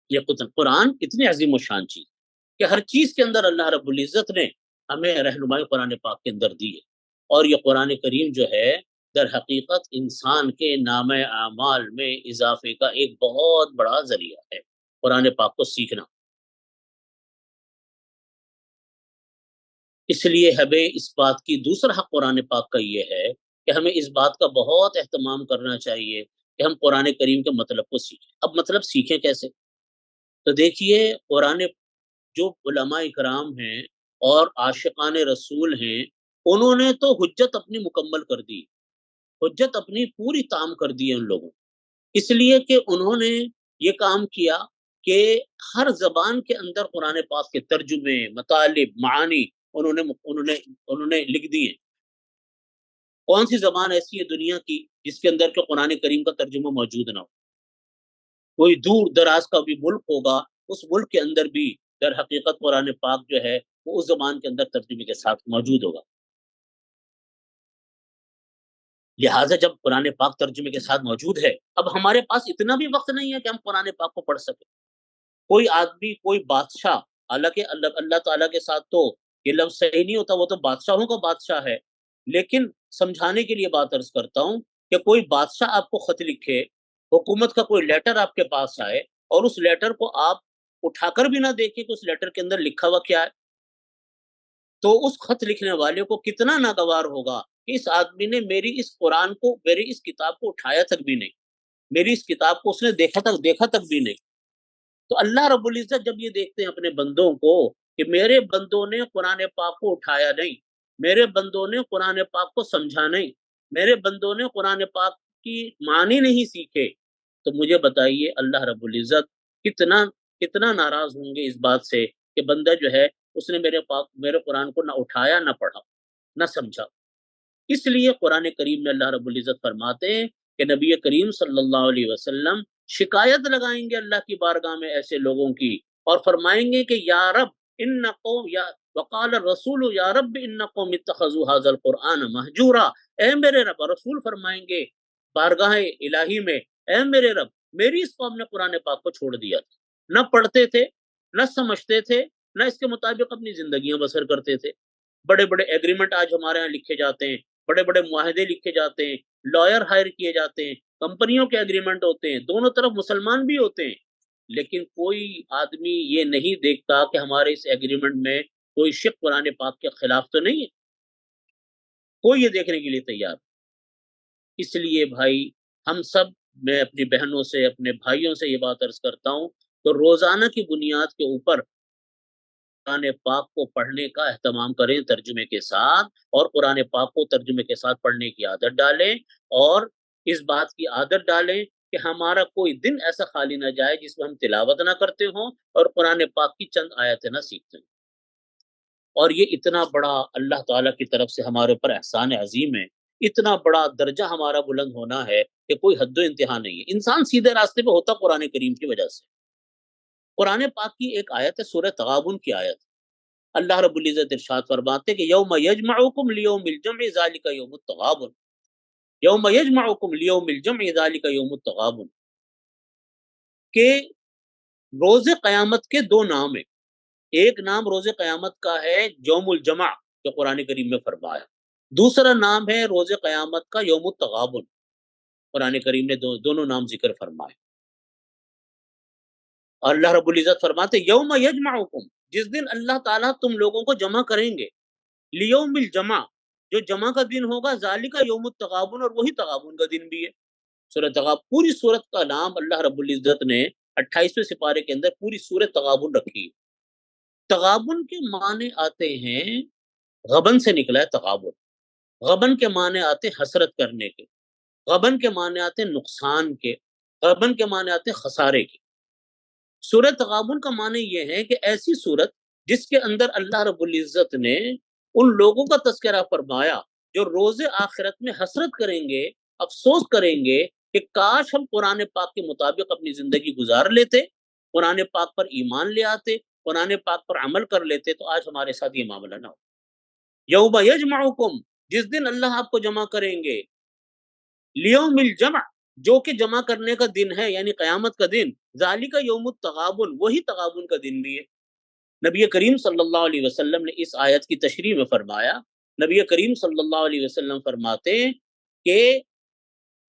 یہ قرآن اتنی عظیم و شان چیز ہے کہ ہر چیز کے اندر اللہ رب العزت نے ہمیں رہنمائی قرآن پاک کے اندر دی ہے، اور یہ قرآن کریم جو ہے در حقیقت انسان کے نام اعمال میں اضافے کا ایک بہت بڑا ذریعہ ہے، قرآن پاک کو سیکھنا۔ اس لیے ہمیں اس بات کی دوسرا حق قرآن پاک کا یہ ہے کہ ہمیں اس بات کا بہت اہتمام کرنا چاہیے کہ ہم قرآن کریم کے مطلب کو سیکھیں۔ اب مطلب سیکھیں کیسے؟ تو دیکھیے قرآن، جو علماء کرام ہیں اور عاشقان رسول ہیں، انہوں نے تو حجت اپنی مکمل کر دی، حجت اپنی پوری تام کر دی ہے ان لوگوں، اس لیے کہ انہوں نے یہ کام کیا کہ ہر زبان کے اندر قرآن پاک کے ترجمے، مطالب، معانی انہوں نے لکھ دیے۔ کون سی زبان ایسی ہے دنیا کی جس کے اندر کہ قرآن کریم کا ترجمہ موجود نہ ہو؟ کوئی دور دراز کا بھی ملک ہوگا، اس ملک کے اندر بھی در حقیقت قرآن پاک جو ہے وہ اس زبان کے اندر ترجمے کے ساتھ موجود ہوگا۔ لہٰذا جب قرآن پاک ترجمے کے ساتھ موجود ہے، اب ہمارے پاس اتنا بھی وقت نہیں ہے کہ ہم قرآن پاک کو پڑھ سکیں۔ کوئی آدمی، کوئی بادشاہ، حالانکہ اللہ تعالیٰ کے ساتھ تو یہ لفظ صحیح نہیں ہوتا، وہ تو بادشاہوں کا بادشاہ ہے، لیکن سمجھانے کے لیے بات عرض کرتا ہوں کہ کوئی بادشاہ آپ کو خط لکھے، حکومت کا کوئی لیٹر آپ کے پاس آئے، اور اس لیٹر کو آپ اٹھا کر بھی نہ دیکھیں کہ اس لیٹر کے اندر لکھا ہوا کیا ہے، تو اس خط لکھنے والے کو کتنا ناگوار ہوگا کہ اس آدمی نے میری اس قرآن کو، میری اس کتاب کو اٹھایا تک بھی نہیں، میری اس کتاب کو اس نے دیکھا تک بھی نہیں۔ تو اللہ رب العزت جب یہ دیکھتے ہیں اپنے بندوں کو کہ میرے بندوں نے قرآن پاک کو اٹھایا نہیں، میرے بندوں نے قرآن پاک کو سمجھا نہیں، میرے بندوں نے قرآن پاک کی معنی نہیں سیکھے، تو مجھے بتائیے اللہ رب العزت کتنا کتنا ناراض ہوں گے اس بات سے کہ بندہ جو ہے اس نے میرے قرآن کو نہ اٹھایا، نہ پڑھا، نہ سمجھا۔ اس لیے قرآن کریم میں اللہ رب العزت فرماتے ہیں کہ نبی کریم صلی اللہ علیہ وسلم شکایت لگائیں گے اللہ کی بارگاہ میں ایسے لوگوں کی، اور فرمائیں گے کہ یا رب ان قوم یا وقال الرسول یا رب ان قوم اتخذوا هذا القرآن مہجورا، اے میرے رب، رسول فرمائیں گے بارگاہ الہی میں، اے میرے رب، میری اس قوم نے قرآن پاک کو چھوڑ دیا تھا، نہ پڑھتے تھے، نہ سمجھتے تھے، نہ اس کے مطابق اپنی زندگیاں بسر کرتے تھے۔ بڑے بڑے ایگریمنٹ آج ہمارے ہاں لکھے جاتے ہیں، بڑے بڑے معاہدے لکھے جاتے ہیں، لائر ہائر کیے جاتے ہیں، کمپنیوں کے ایگریمنٹ ہوتے ہیں، دونوں طرف مسلمان بھی ہوتے ہیں، لیکن کوئی آدمی یہ نہیں دیکھتا کہ ہمارے اس ایگریمنٹ میں کوئی شق قرآن پاک کے خلاف تو نہیں ہے، کوئی یہ دیکھنے کے لیے تیار۔ اس لیے بھائی ہم سب، میں اپنی بہنوں سے، اپنے بھائیوں سے یہ بات عرض کرتا ہوں تو روزانہ کی بنیاد کے اوپر قرآن پاک کو پڑھنے کا اہتمام کریں ترجمے کے ساتھ، اور قرآن پاک کو ترجمے کے ساتھ پڑھنے کی عادت ڈالیں، اور اس بات کی عادت ڈالیں کہ ہمارا کوئی دن ایسا خالی نہ جائے جس میں ہم تلاوت نہ کرتے ہوں اور قرآن پاک کی چند آیتیں نہ سیکھتے ہوں۔ اور یہ اتنا بڑا اللہ تعالیٰ کی طرف سے ہمارے اوپر احسان عظیم ہے، اتنا بڑا درجہ ہمارا بلند ہونا ہے کہ کوئی حد و انتہا نہیں ہے۔ انسان سیدھے راستے پہ ہوتا قرآن کریم کی وجہ سے۔ قرآن پاک کی ایک آیت ہے، سورہ تغابن کی آیت، اللہ رب العزت ارشاد فرماتے کہ یوم یجمعکم لیوم الجمع ذالک یوم التغابن، یوم یجمعکم لیوم الجمع ذالک یوم التغابن، کہ روز قیامت کے دو نام ہیں۔ ایک نام روز قیامت کا ہے یوم الجمع جو قرآن کریم میں فرمایا، دوسرا نام ہے روز قیامت کا یوم التغابن، قرآن کریم نے دونوں نام ذکر فرمائے۔ اور اللہ رب العزت فرماتے یوم یجمعکم، جس دن اللہ تعالیٰ تم لوگوں کو جمع کریں گے، لیوم الجمع، جو جمع کا دن ہوگا، ذالک یوم التغابن، اور وہی تغابن کا دن بھی ہے۔ سورۃ تغابن، پوری سورت کا نام اللہ رب العزت نے 28ویں سپارے کے اندر پوری سورت تغابن رکھی ہے۔ تغابن کے معنی آتے ہیں، غبن سے نکلا ہے تغابن، غبن کے معنی آتے ہیں حسرت کرنے کے، غبن کے معنی آتے ہیں نقصان کے، غبن کے معنی آتے ہیں خسارے کے۔ سورۃ تغابن کا معنی یہ ہے کہ ایسی سورت جس کے اندر اللہ رب العزت نے ان لوگوں کا تذکرہ فرمایا جو روز آخرت میں حسرت کریں گے، افسوس کریں گے کہ کاش ہم قرآن پاک کے مطابق اپنی زندگی گزار لیتے، قرآن پاک پر ایمان لے آتے، قرآن پاک پر عمل کر لیتے، تو آج ہمارے ساتھ یہ معاملہ نہ ہو۔ یوم یجمعکم، جس دن اللہ آپ کو جمع کریں گے، لیوم الجمع، جو کہ جمع کرنے کا دن ہے، یعنی قیامت کا دن، ذالک یوم التغابن، وہی تغابن کا دن بھی ہے۔ نبی کریم صلی اللہ علیہ وسلم نے اس آیت کی تشریح میں فرمایا، نبی کریم صلی اللہ علیہ وسلم فرماتے ہیں کہ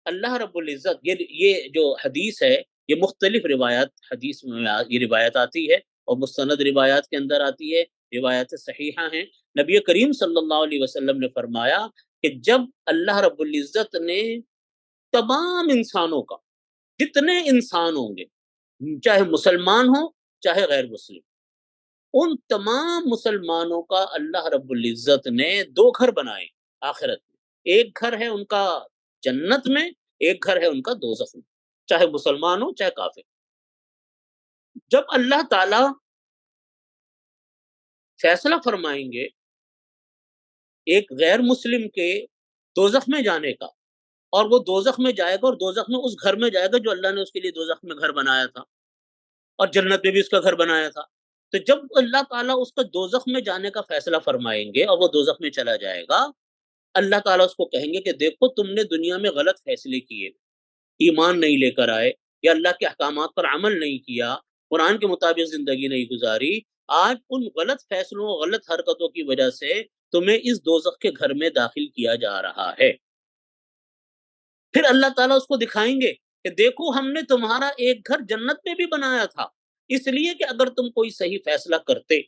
اللہ رب العزت، یہ جو حدیث ہے، یہ مختلف روایات حدیث میں یہ روایت آتی ہے، اور مستند روایات کے اندر آتی ہے، روایت صحیحہ ہیں۔ نبی کریم صلی اللہ علیہ وسلم نے فرمایا کہ جب اللہ رب العزت نے تمام انسانوں کا، جتنے انسان ہوں گے، چاہے مسلمان ہوں چاہے غیر مسلم، ان تمام مسلمانوں کا اللہ رب العزت نے دو گھر بنائے آخرت میں، ایک گھر ہے ان کا جنت میں، ایک گھر ہے ان کا دوزخ میں، چاہے مسلمان ہو چاہے کافر۔ جب اللہ تعالی فیصلہ فرمائیں گے ایک غیر مسلم کے دوزخ میں جانے کا، اور وہ دوزخ میں جائے گا، اور دوزخ میں اس گھر میں جائے گا جو اللہ نے اس کے لیے دوزخ میں گھر بنایا تھا، اور جنت میں بھی اس کا گھر بنایا تھا، تو جب اللہ تعالیٰ اس کا دوزخ میں جانے کا فیصلہ فرمائیں گے اور وہ دوزخ میں چلا جائے گا، اللہ تعالیٰ اس کو کہیں گے کہ دیکھو تم نے دنیا میں غلط فیصلے کیے، ایمان نہیں لے کر آئے، یا اللہ کے احکامات پر عمل نہیں کیا، قرآن کے مطابق زندگی نہیں گزاری، آج ان غلط فیصلوں، غلط حرکتوں کی وجہ سے تمہیں اس دوزخ کے گھر میں داخل کیا جا رہا ہے۔ پھر اللہ تعالیٰ اس کو دکھائیں گے کہ دیکھو ہم نے تمہارا ایک گھر جنت میں بھی بنایا تھا، اس لیے کہ اگر تم کوئی صحیح فیصلہ کرتے،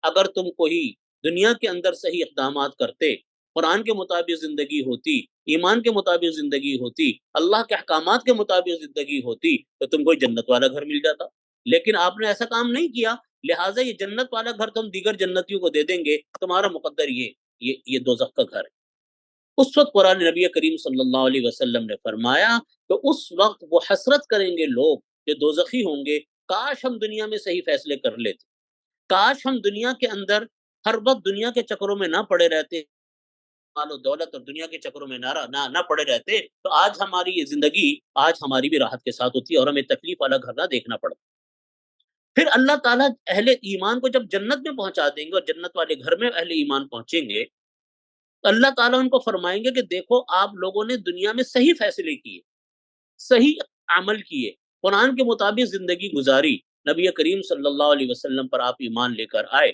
اگر تم کوئی دنیا کے اندر صحیح اقدامات کرتے، قرآن کے مطابق زندگی ہوتی، ایمان کے مطابق زندگی ہوتی، اللہ کے احکامات کے مطابق زندگی ہوتی، تو تم کو جنت والا گھر مل جاتا۔ لیکن آپ نے ایسا کام نہیں کیا، لہٰذا یہ جنت والا گھر تو ہم دیگر جنتیوں کو دے دیں گے، تمہارا مقدر یہ دوزخ کا گھر ہے۔ اس وقت قرآن نبی کریم صلی اللہ علیہ وسلم نے فرمایا تو اس وقت وہ حسرت کریں گے لوگ جو دوزخی ہوں گے، کاش ہم دنیا میں صحیح فیصلے کر لیتے، کاش ہم دنیا کے اندر ہر وقت دنیا کے چکروں میں نہ پڑے رہتے، مال و دولت اور دنیا کے چکروں میں نہ پڑے رہتے، تو آج ہماری یہ زندگی آج ہماری بھی راحت کے ساتھ ہوتی ہے اور ہمیں تکلیف والا گھر نہ دیکھنا پڑتا۔ پھر اللہ تعالیٰ اہل ایمان کو جب جنت میں پہنچا دیں گے اور جنت والے گھر میں اہل ایمان پہنچیں گے، تو اللہ تعالیٰ ان کو فرمائیں گے کہ دیکھو آپ لوگوں نے دنیا میں صحیح فیصلے کیے، صحیح عمل کیے، قرآن کے مطابق زندگی گزاری، نبی کریم صلی اللہ علیہ وسلم پر آپ ایمان لے کر آئے،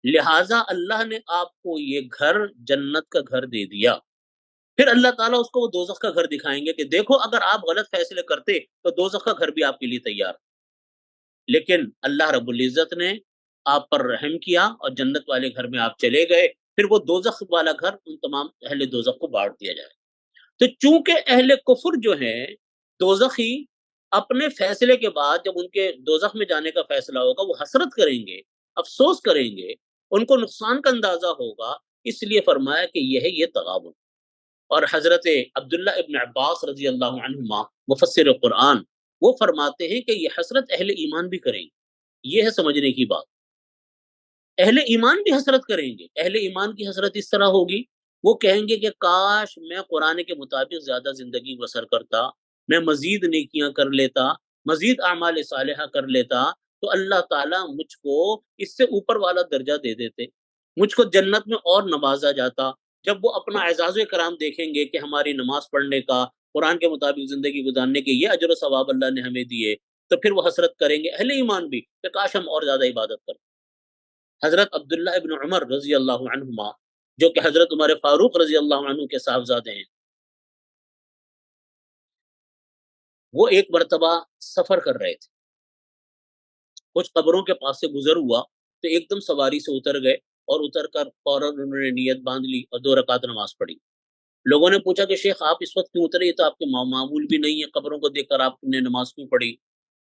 لہٰذا اللہ نے آپ کو یہ گھر جنت کا گھر دے دیا۔ پھر اللہ تعالیٰ اس کو وہ دوزخ کا گھر دکھائیں گے کہ دیکھو اگر آپ غلط فیصلے کرتے تو دوزخ کا گھر بھی آپ کے لیے تیار، لیکن اللہ رب العزت نے آپ پر رحم کیا اور جنت والے گھر میں آپ چلے گئے، پھر وہ دوزخ والا گھر ان تمام اہل دوزخ کو بانٹ دیا جائے۔ تو چونکہ اہل کفر جو ہیں دوزخی، اپنے فیصلے کے بعد جب ان کے دوزخ میں جانے کا فیصلہ ہوگا وہ حسرت کریں گے، افسوس کریں گے، ان کو نقصان کا اندازہ ہوگا، اس لیے فرمایا کہ یہ ہے یہ تغابن۔ اور حضرت عبداللہ ابن عباس رضی اللہ عنہما مفسر قرآن، وہ فرماتے ہیں کہ یہ حسرت اہل ایمان بھی کریں گے۔ یہ ہے سمجھنے کی بات، اہل ایمان بھی حسرت کریں گے۔ اہل ایمان کی حسرت اس طرح ہوگی، وہ کہیں گے کہ کاش میں قرآن کے مطابق زیادہ زندگی بسر کرتا، میں مزید نیکیاں کر لیتا، مزید اعمال صالحہ کر لیتا، تو اللہ تعالیٰ مجھ کو اس سے اوپر والا درجہ دے دیتے، مجھ کو جنت میں اور نوازا جاتا۔ جب وہ اپنا اعزاز و کرام دیکھیں گے کہ ہماری نماز پڑھنے کا، قرآن کے مطابق زندگی گزارنے کے یہ اجر و ثواب اللہ نے ہمیں دیے، تو پھر وہ حسرت کریں گے اہل ایمان بھی کہ کاش ہم اور زیادہ عبادت کریں۔ حضرت عبداللہ ابن عمر رضی اللہ عنہما، جو کہ حضرت عمر فاروق رضی اللہ عنہ کے صاحبزادے ہیں، وہ ایک مرتبہ سفر کر رہے تھے، کچھ قبروں کے پاس سے گزر ہوا تو ایک دم سواری سے اتر گئے، اور اتر کر فوراً انہوں نے نیت باندھ لی اور 2 رکعت نماز پڑھی۔ لوگوں نے پوچھا کہ شیخ آپ اس وقت کیوں اترے، یہ تو آپ کے معمول بھی نہیں ہے، قبروں کو دیکھ کر آپ نے نماز کیوں پڑھی؟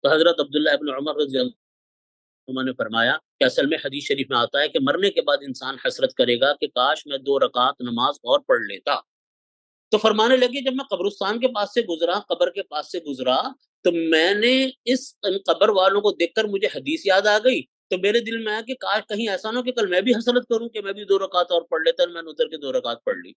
تو حضرت عبداللہ ابن عمر رضی اللہ عنہ نے فرمایا کہ اصل میں حدیث شریف میں آتا ہے کہ مرنے کے بعد انسان حسرت کرے گا کہ کاش میں 2 رکعت نماز اور پڑھ لیتا۔ تو فرمانے لگے جب میں قبرستان کے پاس سے گزرا، قبر کے پاس سے گزرا، تو میں نے ان قبر والوں کو دیکھ کر مجھے حدیث یاد آ گئی، تو میرے دل میں آیا کہ کاش کہیں ایسا نہ ہو کہ کل میں بھی حسرت کروں کہ میں بھی 2 رکعت اور پڑھ لیتا، میں نے اتر کے 2 رکعت پڑھ لی۔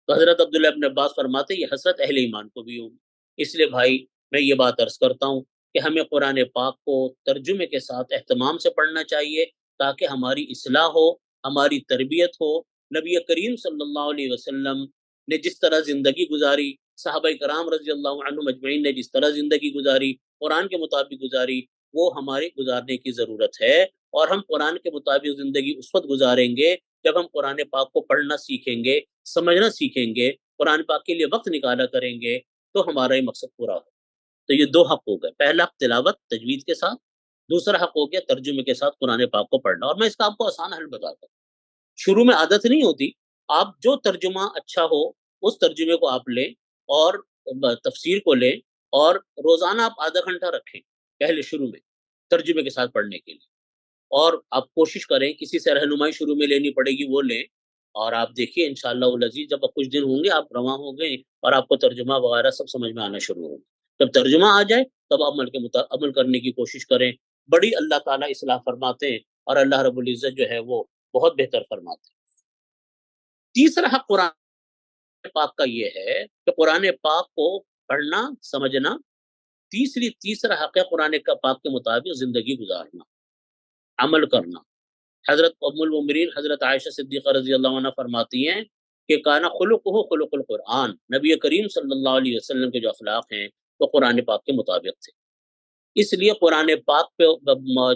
تو حضرت عبداللہ ابن عباس فرماتے یہ حسرت اہل ایمان کو بھی ہوگی۔ اس لیے بھائی میں یہ بات عرض کرتا ہوں کہ ہمیں قرآن پاک کو ترجمے کے ساتھ اہتمام سے پڑھنا چاہیے تاکہ ہماری اصلاح ہو، ہماری تربیت ہو۔ نبی کریم صلی اللہ علیہ وسلم نے جس طرح زندگی گزاری، صحابہ کرام رضی اللہ عنہم اجمعین نے جس طرح زندگی گزاری، قرآن کے مطابق گزاری، وہ ہمارے گزارنے کی ضرورت ہے۔ اور ہم قرآن کے مطابق زندگی اس وقت گزاریں گے جب ہم قرآن پاک کو پڑھنا سیکھیں گے، سمجھنا سیکھیں گے، قرآن پاک کے لیے وقت نکالا کریں گے، تو ہمارا یہ مقصد پورا ہو۔ تو یہ 2 حق ہو گئے، پہلا حق تلاوت تجوید کے ساتھ، دوسرا حق ہو گیا ترجمے کے ساتھ قرآن پاک کو پڑھنا۔ اور میں اس کا آپ کو آسان حل بتاتا ہوں، شروع میں عادت نہیں ہوتی، آپ جو ترجمہ اچھا ہو اس ترجمے کو آپ لیں اور تفسیر کو لیں، اور روزانہ آپ آدھا گھنٹہ رکھیں پہلے شروع میں ترجمے کے ساتھ پڑھنے کے لیے، اور آپ کوشش کریں کسی سے رہنمائی شروع میں لینی پڑے گی وہ لیں، اور آپ دیکھیے انشاءاللہ العزیز جب کچھ دن ہوں گے آپ رواں ہو گئے اور آپ کو ترجمہ وغیرہ سب سمجھ میں آنا شروع ہوگا۔ جب ترجمہ آ جائے تب عمل کرنے کی کوشش کریں، بڑی اللہ تعالیٰ اصلاح فرماتے ہیں اور اللہ رب العزت جو ہے وہ بہت بہتر فرماتے ہیں۔ تیسرا حق قرآن پاک کا یہ ہے کہ قرآن پاک کو پڑھنا سمجھنا، تیسرا حق ہے قرآن پاک کے مطابق زندگی گزارنا، عمل کرنا۔ حضرت ام المؤمنین حضرت عائشہ صدیقہ رضی اللہ عنہ فرماتی ہیں کہ کانا خلقہ خلق القرآن، نبی کریم صلی اللہ علیہ وسلم کے جو اخلاق ہیں وہ قرآن پاک کے مطابق تھے۔ اس لیے قرآن پاک پہ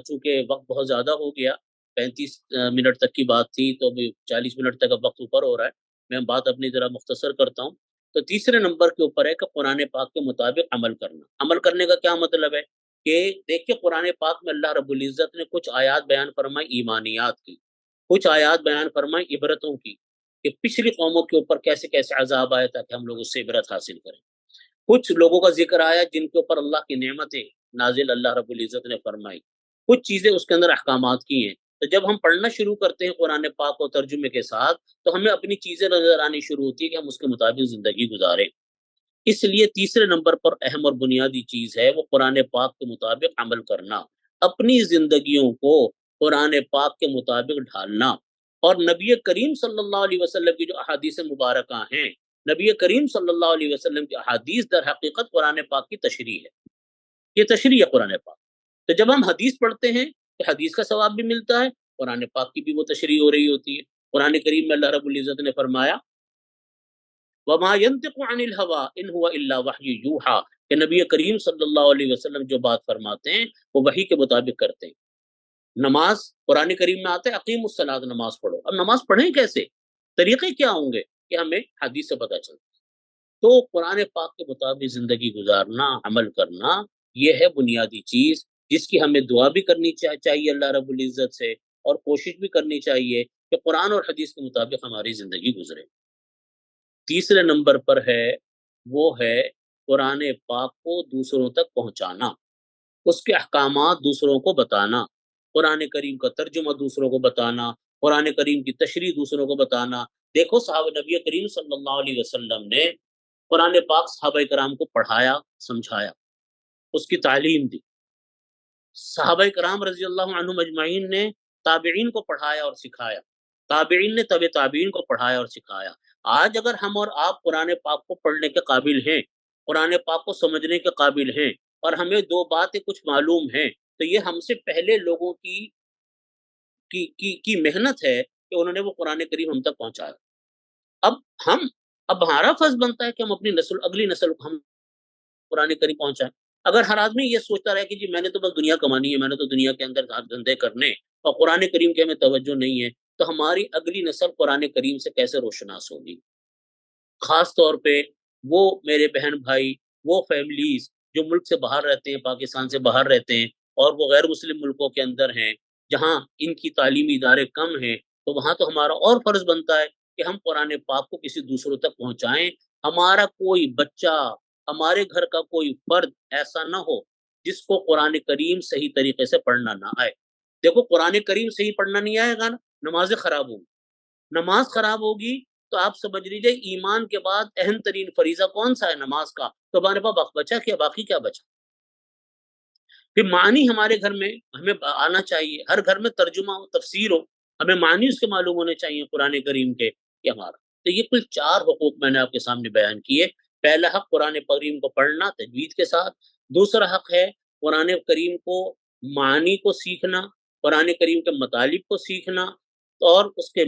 چونکہ وقت بہت زیادہ ہو گیا، 35 منٹ تک کی بات تھی، تو ابھی 40 منٹ تک اب وقت اوپر ہو رہا ہے، میں بات اپنی ذرا مختصر کرتا ہوں۔ تو تیسرے نمبر کے اوپر ہے کہ قرآن پاک کے مطابق عمل کرنا۔ عمل کرنے کا کیا مطلب ہے کہ دیکھیں قرآن پاک میں اللہ رب العزت نے کچھ آیات بیان فرمائی ایمانیات کی، کچھ آیات بیان فرمائیں عبرتوں کی کہ پچھلی قوموں کے اوپر کیسے کیسے عذاب آیا تاکہ ہم لوگ اس سے عبرت حاصل کریں. کچھ لوگوں کا ذکر آیا جن کے اوپر اللہ کی نعمتیں نازل اللہ رب العزت نے فرمائی. کچھ چیزیں اس کے اندر احکامات کی ہیں. تو جب ہم پڑھنا شروع کرتے ہیں قرآن پاک کو ترجمے کے ساتھ تو ہمیں اپنی چیزیں نظر آنی شروع ہوتی ہے کہ ہم اس کے مطابق زندگی گزاریں. اس لیے تیسرے نمبر پر اہم اور بنیادی چیز ہے وہ قرآن پاک کے مطابق عمل کرنا، اپنی زندگیوں کو قرآن پاک کے مطابق ڈھالنا. اور نبی کریم صلی اللہ علیہ وسلم کی جو احادیث مبارکہ ہیں، نبی کریم صلی اللہ علیہ وسلم کی احادیث در حقیقت قرآن پاک کی تشریح ہے. یہ تشریح ہے قرآن پاک. تو جب ہم حدیث پڑھتے ہیں تو حدیث کا ثواب بھی ملتا ہے، قرآن پاک کی بھی وہ تشریح ہو رہی ہوتی ہے. قرآن کریم میں اللہ رب العزت نے فرمایا وَمَا يَنطِقُ عَنِ الْهَوَىٰ إِنْ هُوَ إِلَّا وَحْيٌ يُوحَىٰ کہ نبی کریم صلی اللہ علیہ وسلم جو بات فرماتے ہیں وہ وحی کے مطابق کرتے ہیں. نماز قرآن کریم میں آتا ہے اقیم الصلاۃ، نماز پڑھو. اب نماز پڑھیں کیسے، طریقے کیا ہوں گے، کہ ہمیں حدیث سے پتہ چلتا ہے. تو قرآن پاک کے مطابق زندگی گزارنا، عمل کرنا، یہ ہے بنیادی چیز جس کی ہمیں دعا بھی کرنی چاہیے اللہ رب العزت سے، اور کوشش بھی کرنی چاہیے کہ قرآن اور حدیث کے مطابق ہماری زندگی گزرے. تیسرے نمبر پر ہے وہ ہے قرآن پاک کو دوسروں تک پہنچانا، اس کے احکامات دوسروں کو بتانا، قرآن کریم کا ترجمہ دوسروں کو بتانا، قرآن کریم کی تشریح دوسروں کو بتانا. دیکھو صحابہ نبی کریم صلی اللہ علیہ وسلم نے قرآن پاک صحابہ کرام کو پڑھایا، سمجھایا، اس کی تعلیم دی. صحابہ کرام رضی اللہ عنہم اجمعین نے تابعین کو پڑھایا اور سکھایا، تابعین نے تبع تابعین کو پڑھایا اور سکھایا. آج اگر ہم اور آپ قرآن پاک کو پڑھنے کے قابل ہیں، قرآن پاک کو سمجھنے کے قابل ہیں، اور ہمیں دو باتیں کچھ معلوم ہیں، تو یہ ہم سے پہلے لوگوں کی محنت ہے کہ انہوں نے وہ قرآن کریم ہم تک پہنچایا. اب ہمارا فرض بنتا ہے کہ ہم اپنی اگلی نسل کو ہم قرآن کریم پہنچائیں. اگر ہر آدمی یہ سوچتا رہے کہ جی میں نے تو بس دنیا کمانی ہے، میں نے تو دنیا کے اندر دھندے کرنے، اور قرآن کریم کے ہمیں توجہ نہیں ہے، تو ہماری اگلی نسل قرآن کریم سے کیسے روشناس ہوگی. خاص طور پہ وہ میرے بہن بھائی، وہ فیملیز جو ملک سے باہر رہتے ہیں، پاکستان سے باہر رہتے ہیں، اور وہ غیر مسلم ملکوں کے اندر ہیں جہاں ان کی تعلیمی ادارے کم ہیں، تو وہاں تو ہمارا اور فرض بنتا ہے کہ ہم قرآن پاک کو کسی دوسروں تک پہنچائیں. ہمارا کوئی بچہ، ہمارے گھر کا کوئی فرد ایسا نہ ہو جس کو قرآن کریم صحیح طریقے سے پڑھنا نہ آئے. دیکھو قرآن کریم صحیح پڑھنا نہیں آئے گا نا، نمازیں خراب ہوگی. نماز خراب ہوگی تو آپ سمجھ لیجیے ایمان کے بعد اہم ترین فریضہ کون سا ہے، نماز کا. تو ہمارے پاس بچا کیا، باقی کیا بچا. پھر معنی ہمارے گھر میں ہمیں آنا چاہیے، ہر گھر میں ترجمہ ہو، تفسیر ہو، ہمیں معنی اس کے معلوم ہونے چاہیے قرآن کریم کے. یہ ہمارا تو یہ کل 4 حقوق میں نے آپ کے سامنے بیان کیے. پہلا حق قرآن کریم کو پڑھنا تجوید کے ساتھ. دوسرا حق ہے قرآن کریم کو معنی کو سیکھنا، قرآن کریم کے مطالب کو سیکھنا، اور اس کے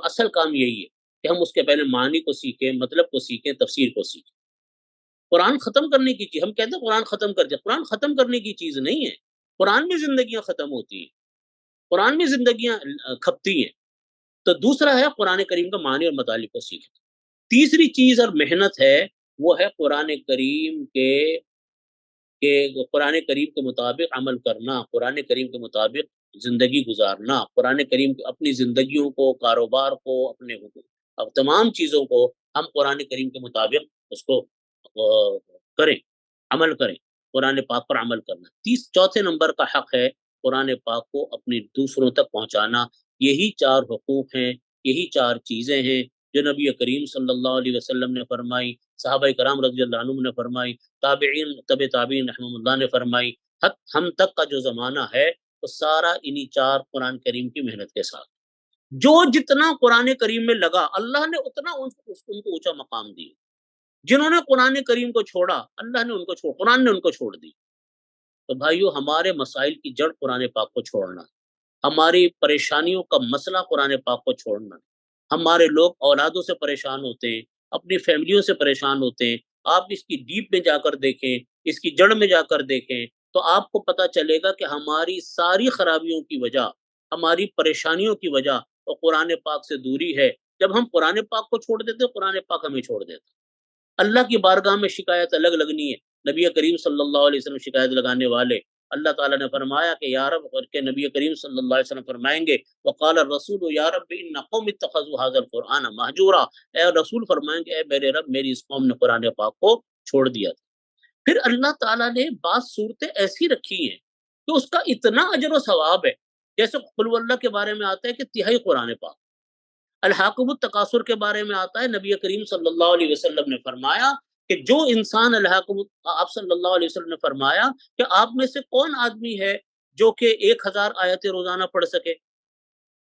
اصل کام یہی ہے کہ ہم اس کے پہلے معنی کو سیکھیں، مطلب کو سیکھیں، تفسیر کو سیکھیں. قرآن ختم کرنے کی چیز، ہم کہتے ہیں قرآن ختم کر دیا، قرآن ختم کرنے کی چیز نہیں ہے. قرآن میں زندگیاں ختم ہوتی ہیں، قرآن میں زندگیاں کھپتی ہیں. تو دوسرا ہے قرآن کریم کا معنی اور مطالب کو سیکھنا. تیسری چیز اور محنت ہے وہ ہے قرآن کریم کے مطابق عمل کرنا، قرآن کریم کے مطابق زندگی گزارنا، قرآن کریم اپنی زندگیوں کو، کاروبار کو، اپنے اب تمام چیزوں کو ہم قرآن کریم کے مطابق اس کو کریں، عمل کریں، قرآن پاک پر عمل کرنا. چوتھے نمبر کا حق ہے قرآن پاک کو اپنی دوسروں تک پہنچانا. یہی 4 حقوق ہیں، یہی 4 چیزیں ہیں جو نبی کریم صلی اللہ علیہ وسلم نے فرمائی، صحابہ کرام رضی اللہ عنہم نے فرمائی، تابعین تبع تابعین رحمہ اللہ نے فرمائی. ہم تک کا جو زمانہ ہے وہ سارا انہی 4 قرآن کریم کی محنت کے ساتھ. جو جتنا قرآن کریم میں لگا اللہ نے اتنا ان کو اونچا مقام دی. جنہوں نے قرآن کریم کو چھوڑا اللہ نے ان کو قرآن نے ان کو چھوڑ دی. تو بھائیو ہمارے مسائل کی جڑ قرآن پاک کو چھوڑنا، ہماری پریشانیوں کا مسئلہ قرآن پاک کو چھوڑنا. ہمارے لوگ اولادوں سے پریشان ہوتے ہیں، اپنی فیملیوں سے پریشان ہوتے ہیں. آپ اس کی ڈیپ میں جا کر دیکھیں، اس کی جڑ میں جا کر دیکھیں تو آپ کو پتہ چلے گا کہ ہماری ساری خرابیوں کی وجہ، ہماری پریشانیوں کی وجہ اور قرآن پاک سے دوری ہے. جب ہم قرآن پاک کو چھوڑ دیتے قرآن پاک ہمیں چھوڑ دیتا. اللہ کی بارگاہ میں شکایت الگ لگنی ہے. نبی کریم صلی اللہ علیہ وسلم شکایت لگانے والے، اللہ تعالیٰ نے فرمایا کہ یا رب، اور کہ نبی کریم صلی اللہ علیہ وسلم فرمائیں گے وقال الرسول یا رب ان قوم اتخذوا هذا القرآن مہجورا، اے رسول فرمائیں گے اے میرے رب، میری اس قوم نے قرآن پاک کو چھوڑ دیا تھا۔ پھر اللہ تعالیٰ نے بعض صورتیں ایسی رکھی ہیں کہ اس کا اتنا اجر و ثواب ہے، جیسے قل اللہ کے بارے میں آتا ہے کہ تہائی قرآن پاک، الحاقب التکاثر کے بارے میں آتا ہے، نبی کریم صلی اللہ علیہ وسلم نے فرمایا کہ جو انسان آپ صلی اللہ علیہ وسلم نے فرمایا کہ آپ میں سے کون آدمی ہے جو کہ 1000 آیتیں روزانہ پڑھ سکے؟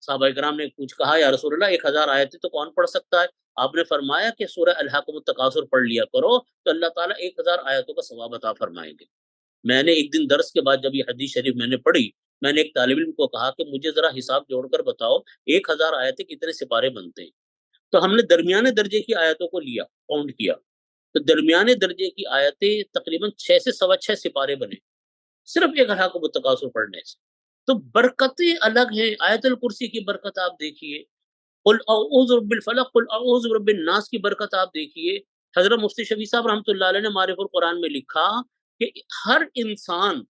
صحابہ کرام نے کہا یا رسول اللہ 1000 آیتیں تو کون پڑھ سکتا ہے؟ آپ نے فرمایا کہ سورہ الحاقب التکاثر پڑھ لیا کرو تو اللہ تعالیٰ 1000 آیتوں کا ثواب عطا فرمائیں گے۔ میں نے ایک دن درس کے بعد جب یہ حدیث شریف میں نے پڑھی، میں نے ایک طالب علم کو کہا کہ مجھے ذرا حساب جوڑ کر بتاؤ 1000 آیتیں کتنے سپارے بنتے ہیں؟ تو ہم نے درمیانے درجے کی آیتوں کو لیا، کاؤنٹ کیا، تو درمیانے درجے کی آیتیں تقریباً 6 سے 6.25 سپارے بنے، صرف ایک الحاقب التکاثر پڑھنے سے۔ تو برکتیں الگ ہیں۔ آیت الکرسی کی برکت آپ دیکھیے، قل اعوذ برب الفلق، قل اعوذ برب الناس کی برکت آپ دیکھیے۔ حضرت مفتی شفیع صاحب رحمۃ اللہ علیہ نے معارف القرآن میں لکھا کہ ہر انسان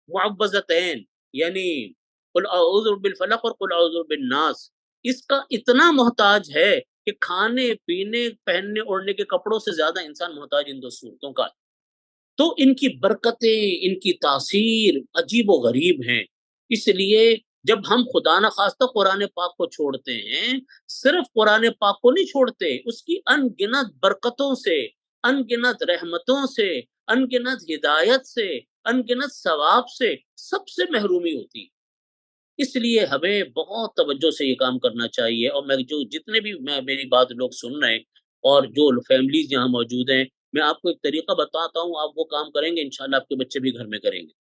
معوذتین، یعنی قل اعوذ برب الفلق اور قل اعوذ برب الناس، اس کا اتنا محتاج ہے کہ کھانے پینے پہننے اوڑھنے کے کپڑوں سے زیادہ انسان محتاج ان دو صورتوں کا۔ تو ان کی برکتیں، ان کی تاثیر عجیب و غریب ہیں۔ اس لیے جب ہم خدا نخواستہ قرآن پاک کو چھوڑتے ہیں، صرف قرآن پاک کو نہیں چھوڑتے، اس کی ان گنت برکتوں سے، ان گنت رحمتوں سے، ان گنت ہدایت سے، ان گنت ثواب سے سب سے محرومی ہوتی ہے۔ اس لیے ہمیں بہت توجہ سے یہ کام کرنا چاہیے۔ اور میں جتنے بھی میری بات لوگ سن رہے ہیں اور جو فیملیز یہاں موجود ہیں، میں آپ کو ایک طریقہ بتاتا ہوں، آپ وہ کام کریں گے انشاءاللہ آپ کے بچے بھی گھر میں کریں گے۔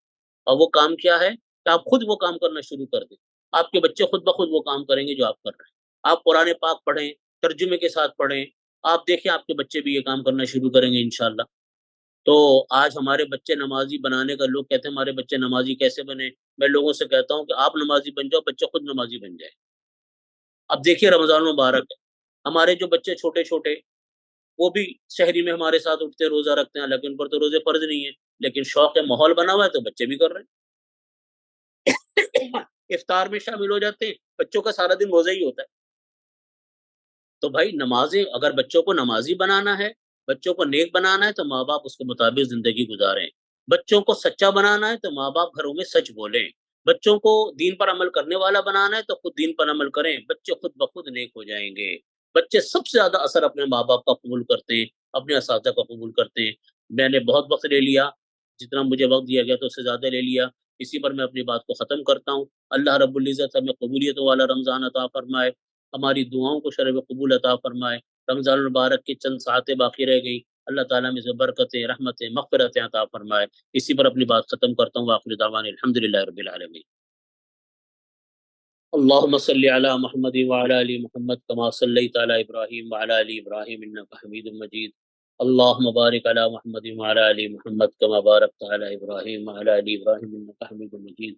اور وہ کام کیا ہے کہ آپ خود وہ کام کرنا شروع کر دیں، آپ کے بچے خود بخود وہ کام کریں گے جو آپ کر رہے ہیں۔ آپ قرآن پاک پڑھیں، ترجمے کے ساتھ پڑھیں، آپ دیکھیں آپ کے بچے بھی یہ کام کرنا شروع کریں گے انشاءاللہ۔ تو آج ہمارے بچے نمازی بنانے کا، لوگ کہتے ہیں ہمارے بچے نمازی کیسے بنے؟ میں لوگوں سے کہتا ہوں کہ آپ نمازی بن جاؤ، بچے خود نمازی بن جائے۔ اب دیکھیے رمضان المبارک ہے، ہمارے جو بچے چھوٹے چھوٹے وہ بھی شہری میں ہمارے ساتھ اٹھتے روزہ رکھتے ہیں، لیکن ان پر تو روزے فرض نہیں ہے، لیکن شوق ہے، ماحول بنا ہوا ہے تو بچے بھی کر رہے ہیں۔ افطار میں شامل ہو جاتے ہیں، بچوں کا سارا دن روزہ ہی ہوتا ہے۔ تو بھائی نمازیں، اگر بچوں کو نمازی بنانا ہے، بچوں کو نیک بنانا ہے تو ماں باپ اس کے مطابق زندگی گزاریں۔ بچوں کو سچا بنانا ہے تو ماں باپ گھروں میں سچ بولیں۔ بچوں کو دین پر عمل کرنے والا بنانا ہے تو خود دین پر عمل کریں، بچے خود بخود نیک ہو جائیں گے۔ بچے سب سے زیادہ اثر اپنے ماں باپ کا قبول کرتے ہیں، اپنے اساتذہ کا قبول کرتے ہیں۔ میں نے بہت وقت لے لیا، جتنا مجھے وقت دیا گیا تو اس سے زیادہ لے لیا، اسی پر میں اپنی بات کو ختم کرتا ہوں۔ اللہ رب العزت ہمیں قبولیت والا رمضان عطا فرمائے، ہماری دعاؤں کو شرف قبول عطا فرمائے۔ رمضان المبارک کی چند ساعتیں باقی رہ گئی، اللہ تعالیٰ میں سے برکتیں، رحمتیں، مغفرتیں عطا فرمائے۔ اسی پر اپنی بات ختم کرتا ہوں۔ آخر دعوانا الحمدللہ رب العالمین۔ اللهم صل على محمد وعلى ال محمد كما صليت على ابراهيم وعلى ال ابراهيم انك حميد مجيد۔ اللهم بارك على محمد وعلى ال محمد كما باركت على ابراهيم وعلى ال ابراهيم انك حميد مجيد۔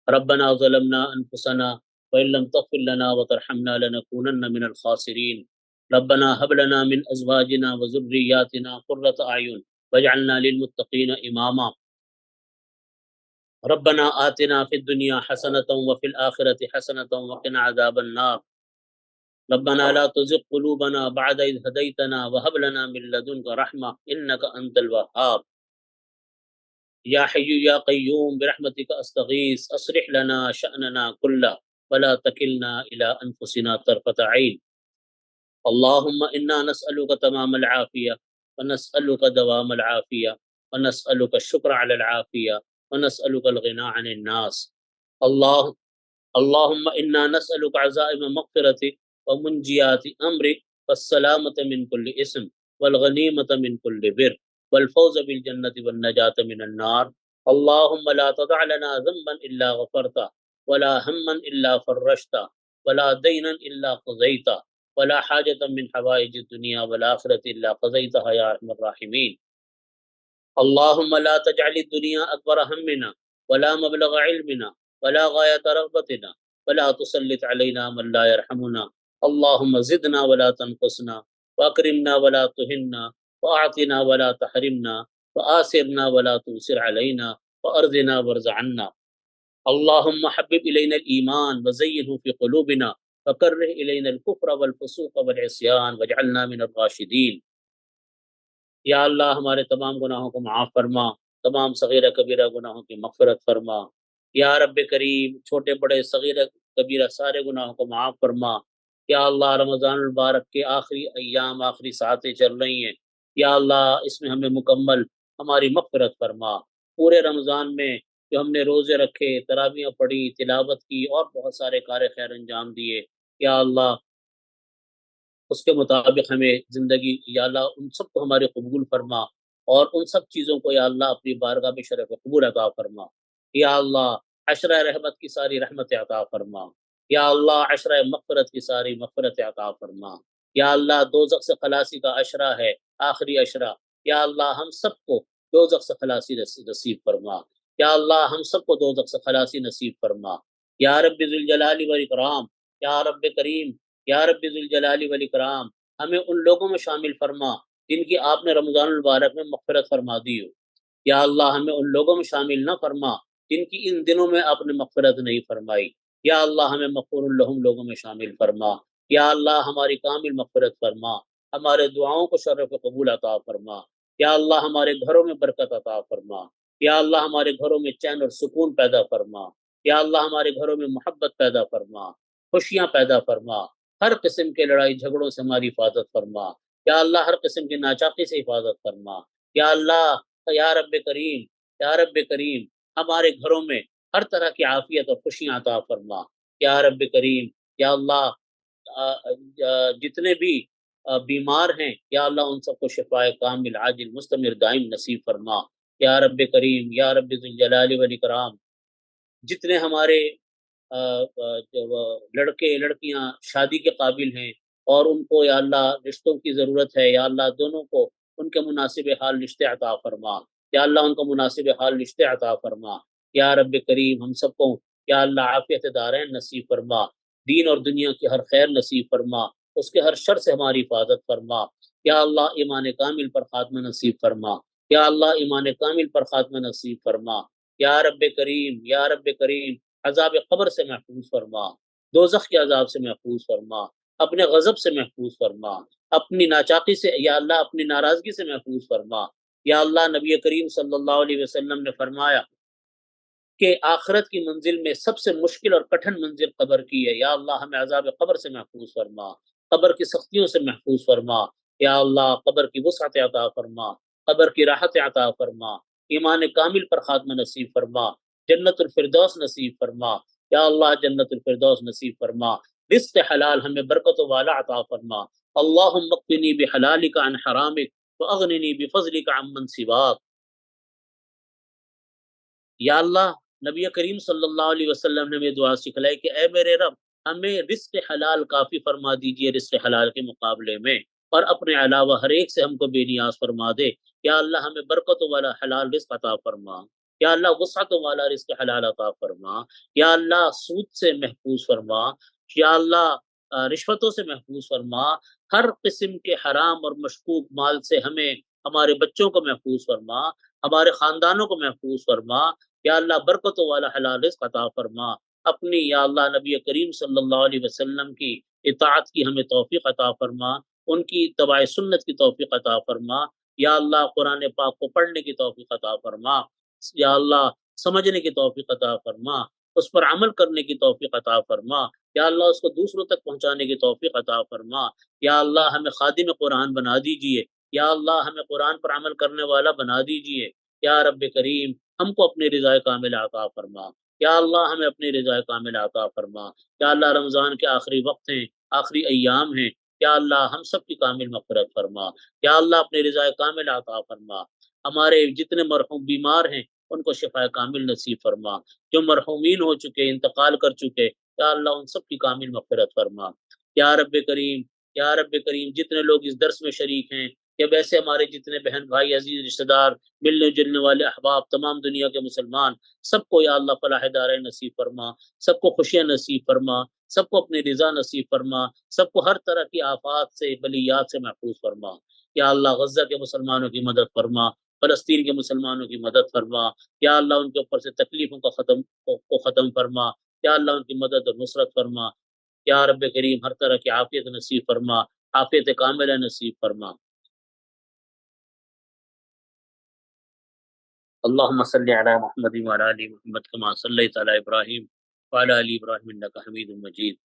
ربنا ظلمنا انفسنا وان لم تغفر لنا وترحمنا لنكونن من الخاسرين۔ ربنا هب لنا من ازواجنا وذرياتنا قرة اعين واجعلنا للمتقين اماما۔ ربنا آتنا في الدنيا حسنة وفي الآخرة حسنة وقنا عذاب النار۔ ربنا لا تزغ قلوبنا بعد إذ هديتنا وهب لنا من لدنك رحمة إنك أنت الوهاب۔ يا حي يا قيوم برحمتك أستغيث أصلح لنا شأننا كله ولا تكلنا إلى أنفسنا طرفة عين۔ اللهم إنا نسألك تمام العافية ونسألك دوام العافية ونسألك الشكر على العافية ونسألك الغنى عن الناس۔ اللهم إنا نسألك عزائم مغفرتك ومنجيات أمرك والسلامة من كل إثم والغنيمة من كل بر والفوز بالجنة والنجاة من النار۔ اللهم لا تدع لنا ذنبا إلا غفرته ولا هما إلا فرجته ولا دينا إلا قضيته ولا حاجة من حوائج الدنيا والآخرة إلا قضيتها يا أرحم الراحمين۔ اللهم لا تجعل الدنيا أكبر همنا ولا مبلغ علمنا ولا غاية رغبتنا ولا تسلط علينا من لا يرحمنا۔ اللهم زدنا ولا تنقصنا وأكرمنا ولا تهنا وأعطنا ولا تحرمنا وآثرنا ولا تؤثر علينا وارضنا وارض عنا اللهم حبب الينا الايمان وزينه في قلوبنا وكره الينا الكفر والفسوق والعصيان واجعلنا من الراشدين۔ یا اللہ ہمارے تمام گناہوں کو معاف فرما، تمام صغیرہ کبیرہ گناہوں کی مغفرت فرما۔ یا رب کریم چھوٹے بڑے صغیرہ کبیرہ سارے گناہوں کو معاف فرما۔ یا اللہ رمضان المبارک کے آخری ایام آخری ساعتیں چل رہی ہیں، یا اللہ اس میں ہمیں مکمل ہماری مغفرت فرما۔ پورے رمضان میں جو ہم نے روزے رکھے، تراویحیں پڑھی، تلاوت کی اور بہت سارے کار خیر انجام دیے، یا اللہ اس کے مطابق ہمیں زندگی، یا اللہ ان سب کو ہمارے قبول فرما، اور ان سب چیزوں کو یا اللہ اپنی بارگاہ میں شرف قبول عطا فرما۔ یا اللہ عشرہ رحمت کی ساری رحمت عطا فرما، یا اللہ عشرہ مغفرت کی ساری مغفرت عطا فرما۔ یا اللہ دوزخ سے خلاصی کا عشرہ ہے، آخری عشرہ، یا اللہ ہم سب کو دوزخ سے خلاصی نصیب فرما۔ یا اللہ ہم سب کو دوزخ سے خلاصی نصیب فرما۔ یا رب ذوالجلال والاکرام، یا رب کریم، یا رب ذوالجلال والاکرام، ہمیں ان لوگوں میں شامل فرما جن کی آپ نے رمضان المبارک میں مغفرت فرما دی ہو۔ یا اللہ ہمیں ان لوگوں میں شامل نہ فرما جن کی ان دنوں میں آپ نے مغفرت نہیں فرمائی۔ یا اللہ ہمیں مغفور لہم لوگوں میں شامل فرما۔ یا اللہ ہماری کامل مغفرت فرما، ہمارے دعاؤں کو شرف قبول عطا فرما۔ یا اللہ ہمارے گھروں میں برکت عطا فرما۔ یا اللہ ہمارے گھروں میں چین اور سکون پیدا فرما۔ یا اللہ ہمارے گھروں میں محبت پیدا فرما، خوشیاں پیدا فرما۔ ہر قسم کے لڑائی جھگڑوں سے ہماری حفاظت فرما۔ یا اللہ ہر قسم کی ناچاقی سے حفاظت فرما۔ یا اللہ، یا رب کریم، یا رب کریم ہمارے گھروں میں ہر طرح کی عافیت اور خوشیاں عطا فرما۔ یا رب کریم، یا اللہ جتنے بھی بیمار ہیں، یا اللہ ان سب کو شفائے کامل عاجل مستمر دائم نصیب فرما۔ یا رب کریم، یا رب ذوالجلال والاکرام جتنے ہمارے لڑکے لڑکیاں شادی کے قابل ہیں اور ان کو یا اللہ رشتوں کی ضرورت ہے، یا اللہ دونوں کو ان کے مناسب حال رشتے عطا فرما۔ یا اللہ ان کو مناسب حال رشتے عطا فرما۔ یا رب کریم ہم سب کو یا اللہ عافیت دارین نصیب فرما، دین اور دنیا کی ہر خیر نصیب فرما، اس کے ہر شر سے ہماری حفاظت فرما۔ یا اللہ ایمان کامل پر خاتمہ نصیب فرما۔ یا اللہ ایمان کامل پر خاتمہ نصیب فرما۔ یا رب کریم، یا رب کریم عذاب قبر سے محفوظ فرما، دوزخ کے عذاب سے محفوظ فرما، اپنے غضب سے محفوظ فرما، اپنی ناچاقی سے یا اللہ اپنی ناراضگی سے محفوظ فرما۔ یا اللہ نبی کریم صلی اللہ علیہ وسلم نے فرمایا کہ آخرت کی منزل میں سب سے مشکل اور کٹھن منزل قبر کی ہے۔ یا اللہ ہمیں عذاب قبر سے محفوظ فرما، قبر کی سختیوں سے محفوظ فرما۔ یا اللہ قبر کی وسعت عطا فرما، قبر کی راحت عطا فرما، ایمان کامل پر خاتمہ نصیب فرما، جنت الفردوس نصیب فرما۔ یا اللہ جنت الفردوس نصیب فرما، رزق حلال ہمیں برکت والا عطا فرما۔ اللہم اقنی بحلالک عن حرامک واغننی بفضلک عن من سواک۔ یا اللہ نبی کریم صلی اللہ علیہ وسلم نے ہمیں دعا سکھلائی کہ اے میرے رب ہمیں رزق حلال کافی فرما دیجئے رزق حلال کے مقابلے میں، اور اپنے علاوہ ہر ایک سے ہم کو بے نیاز فرما دے۔ یا اللہ ہمیں برکت والا حلال رزق عطا فرما۔ یا اللہ وسعت والا رزق حلال عطا فرما۔ یا اللہ سود سے محفوظ فرما۔ یا اللہ رشوتوں سے محفوظ فرما۔ ہر قسم کے حرام اور مشکوک مال سے ہمیں، ہمارے بچوں کو محفوظ فرما، ہمارے خاندانوں کو محفوظ فرما۔ یا اللہ برکت والا حلال رزق عطا فرما۔ اپنی یا اللہ نبی کریم صلی اللہ علیہ وسلم کی اطاعت کی ہمیں توفیق عطا فرما، ان کی اتباع سنت کی توفیق عطا فرما۔ یا اللہ قرآن پاک کو پڑھنے کی توفیق عطا فرما، یا اللہ سمجھنے کی توفیق عطا فرما، اس پر عمل کرنے کی توفیق عطا فرما۔ یا اللہ اس کو دوسروں تک پہنچانے کی توفیق عطا فرما۔ یا اللہ ہمیں خادم قرآن بنا دیجئے، یا اللہ ہمیں قرآن پر عمل کرنے والا بنا دیجئے۔ یا رب کریم ہم کو اپنی رضا کامل عطا فرما۔ یا اللہ ہمیں اپنی رضا کامل عطا فرما۔ یا اللہ رمضان کے آخری وقت ہیں، آخری ایام ہیں، یا اللہ ہم سب کی کامل مغفرت فرما۔ یا اللہ اپنی رضا کامل عطا فرما۔ ہمارے جتنے مرحوم بیمار ہیں ان کو شفا کامل نصیب فرما، جو مرحومین ہو چکے انتقال کر چکے یا اللہ ان سب کی کامل مغفرت فرما۔ یا رب کریم، یا رب کریم جتنے لوگ اس درس میں شریک ہیں یا ویسے ہمارے جتنے بہن بھائی عزیز رشتہ دار ملنے جلنے والے احباب تمام دنیا کے مسلمان سب کو یا اللہ فلاح دارین نصیب فرما، سب کو خوشیاں نصیب فرما، سب کو اپنی رضا نصیب فرما، سب کو ہر طرح کی آفات سے بلیات سے محفوظ فرما۔ یا اللہ غزہ کے مسلمانوں کی مدد فرما، فلسطین کے مسلمانوں کی مدد فرما، یا اللہ ان کے اوپر سے تکلیفوں کو ختم فرما، یا اللہ ان کی مدد اور نصرت فرما، یا رب کریم ہر طرح کی عافیت نصیب فرما، عافیت کاملہ نصیب فرما۔ اللهم صل على محمد وعلى ال محمد كما صليت على ابراهيم وعلى ال ابراهيم انك حميد مجيد۔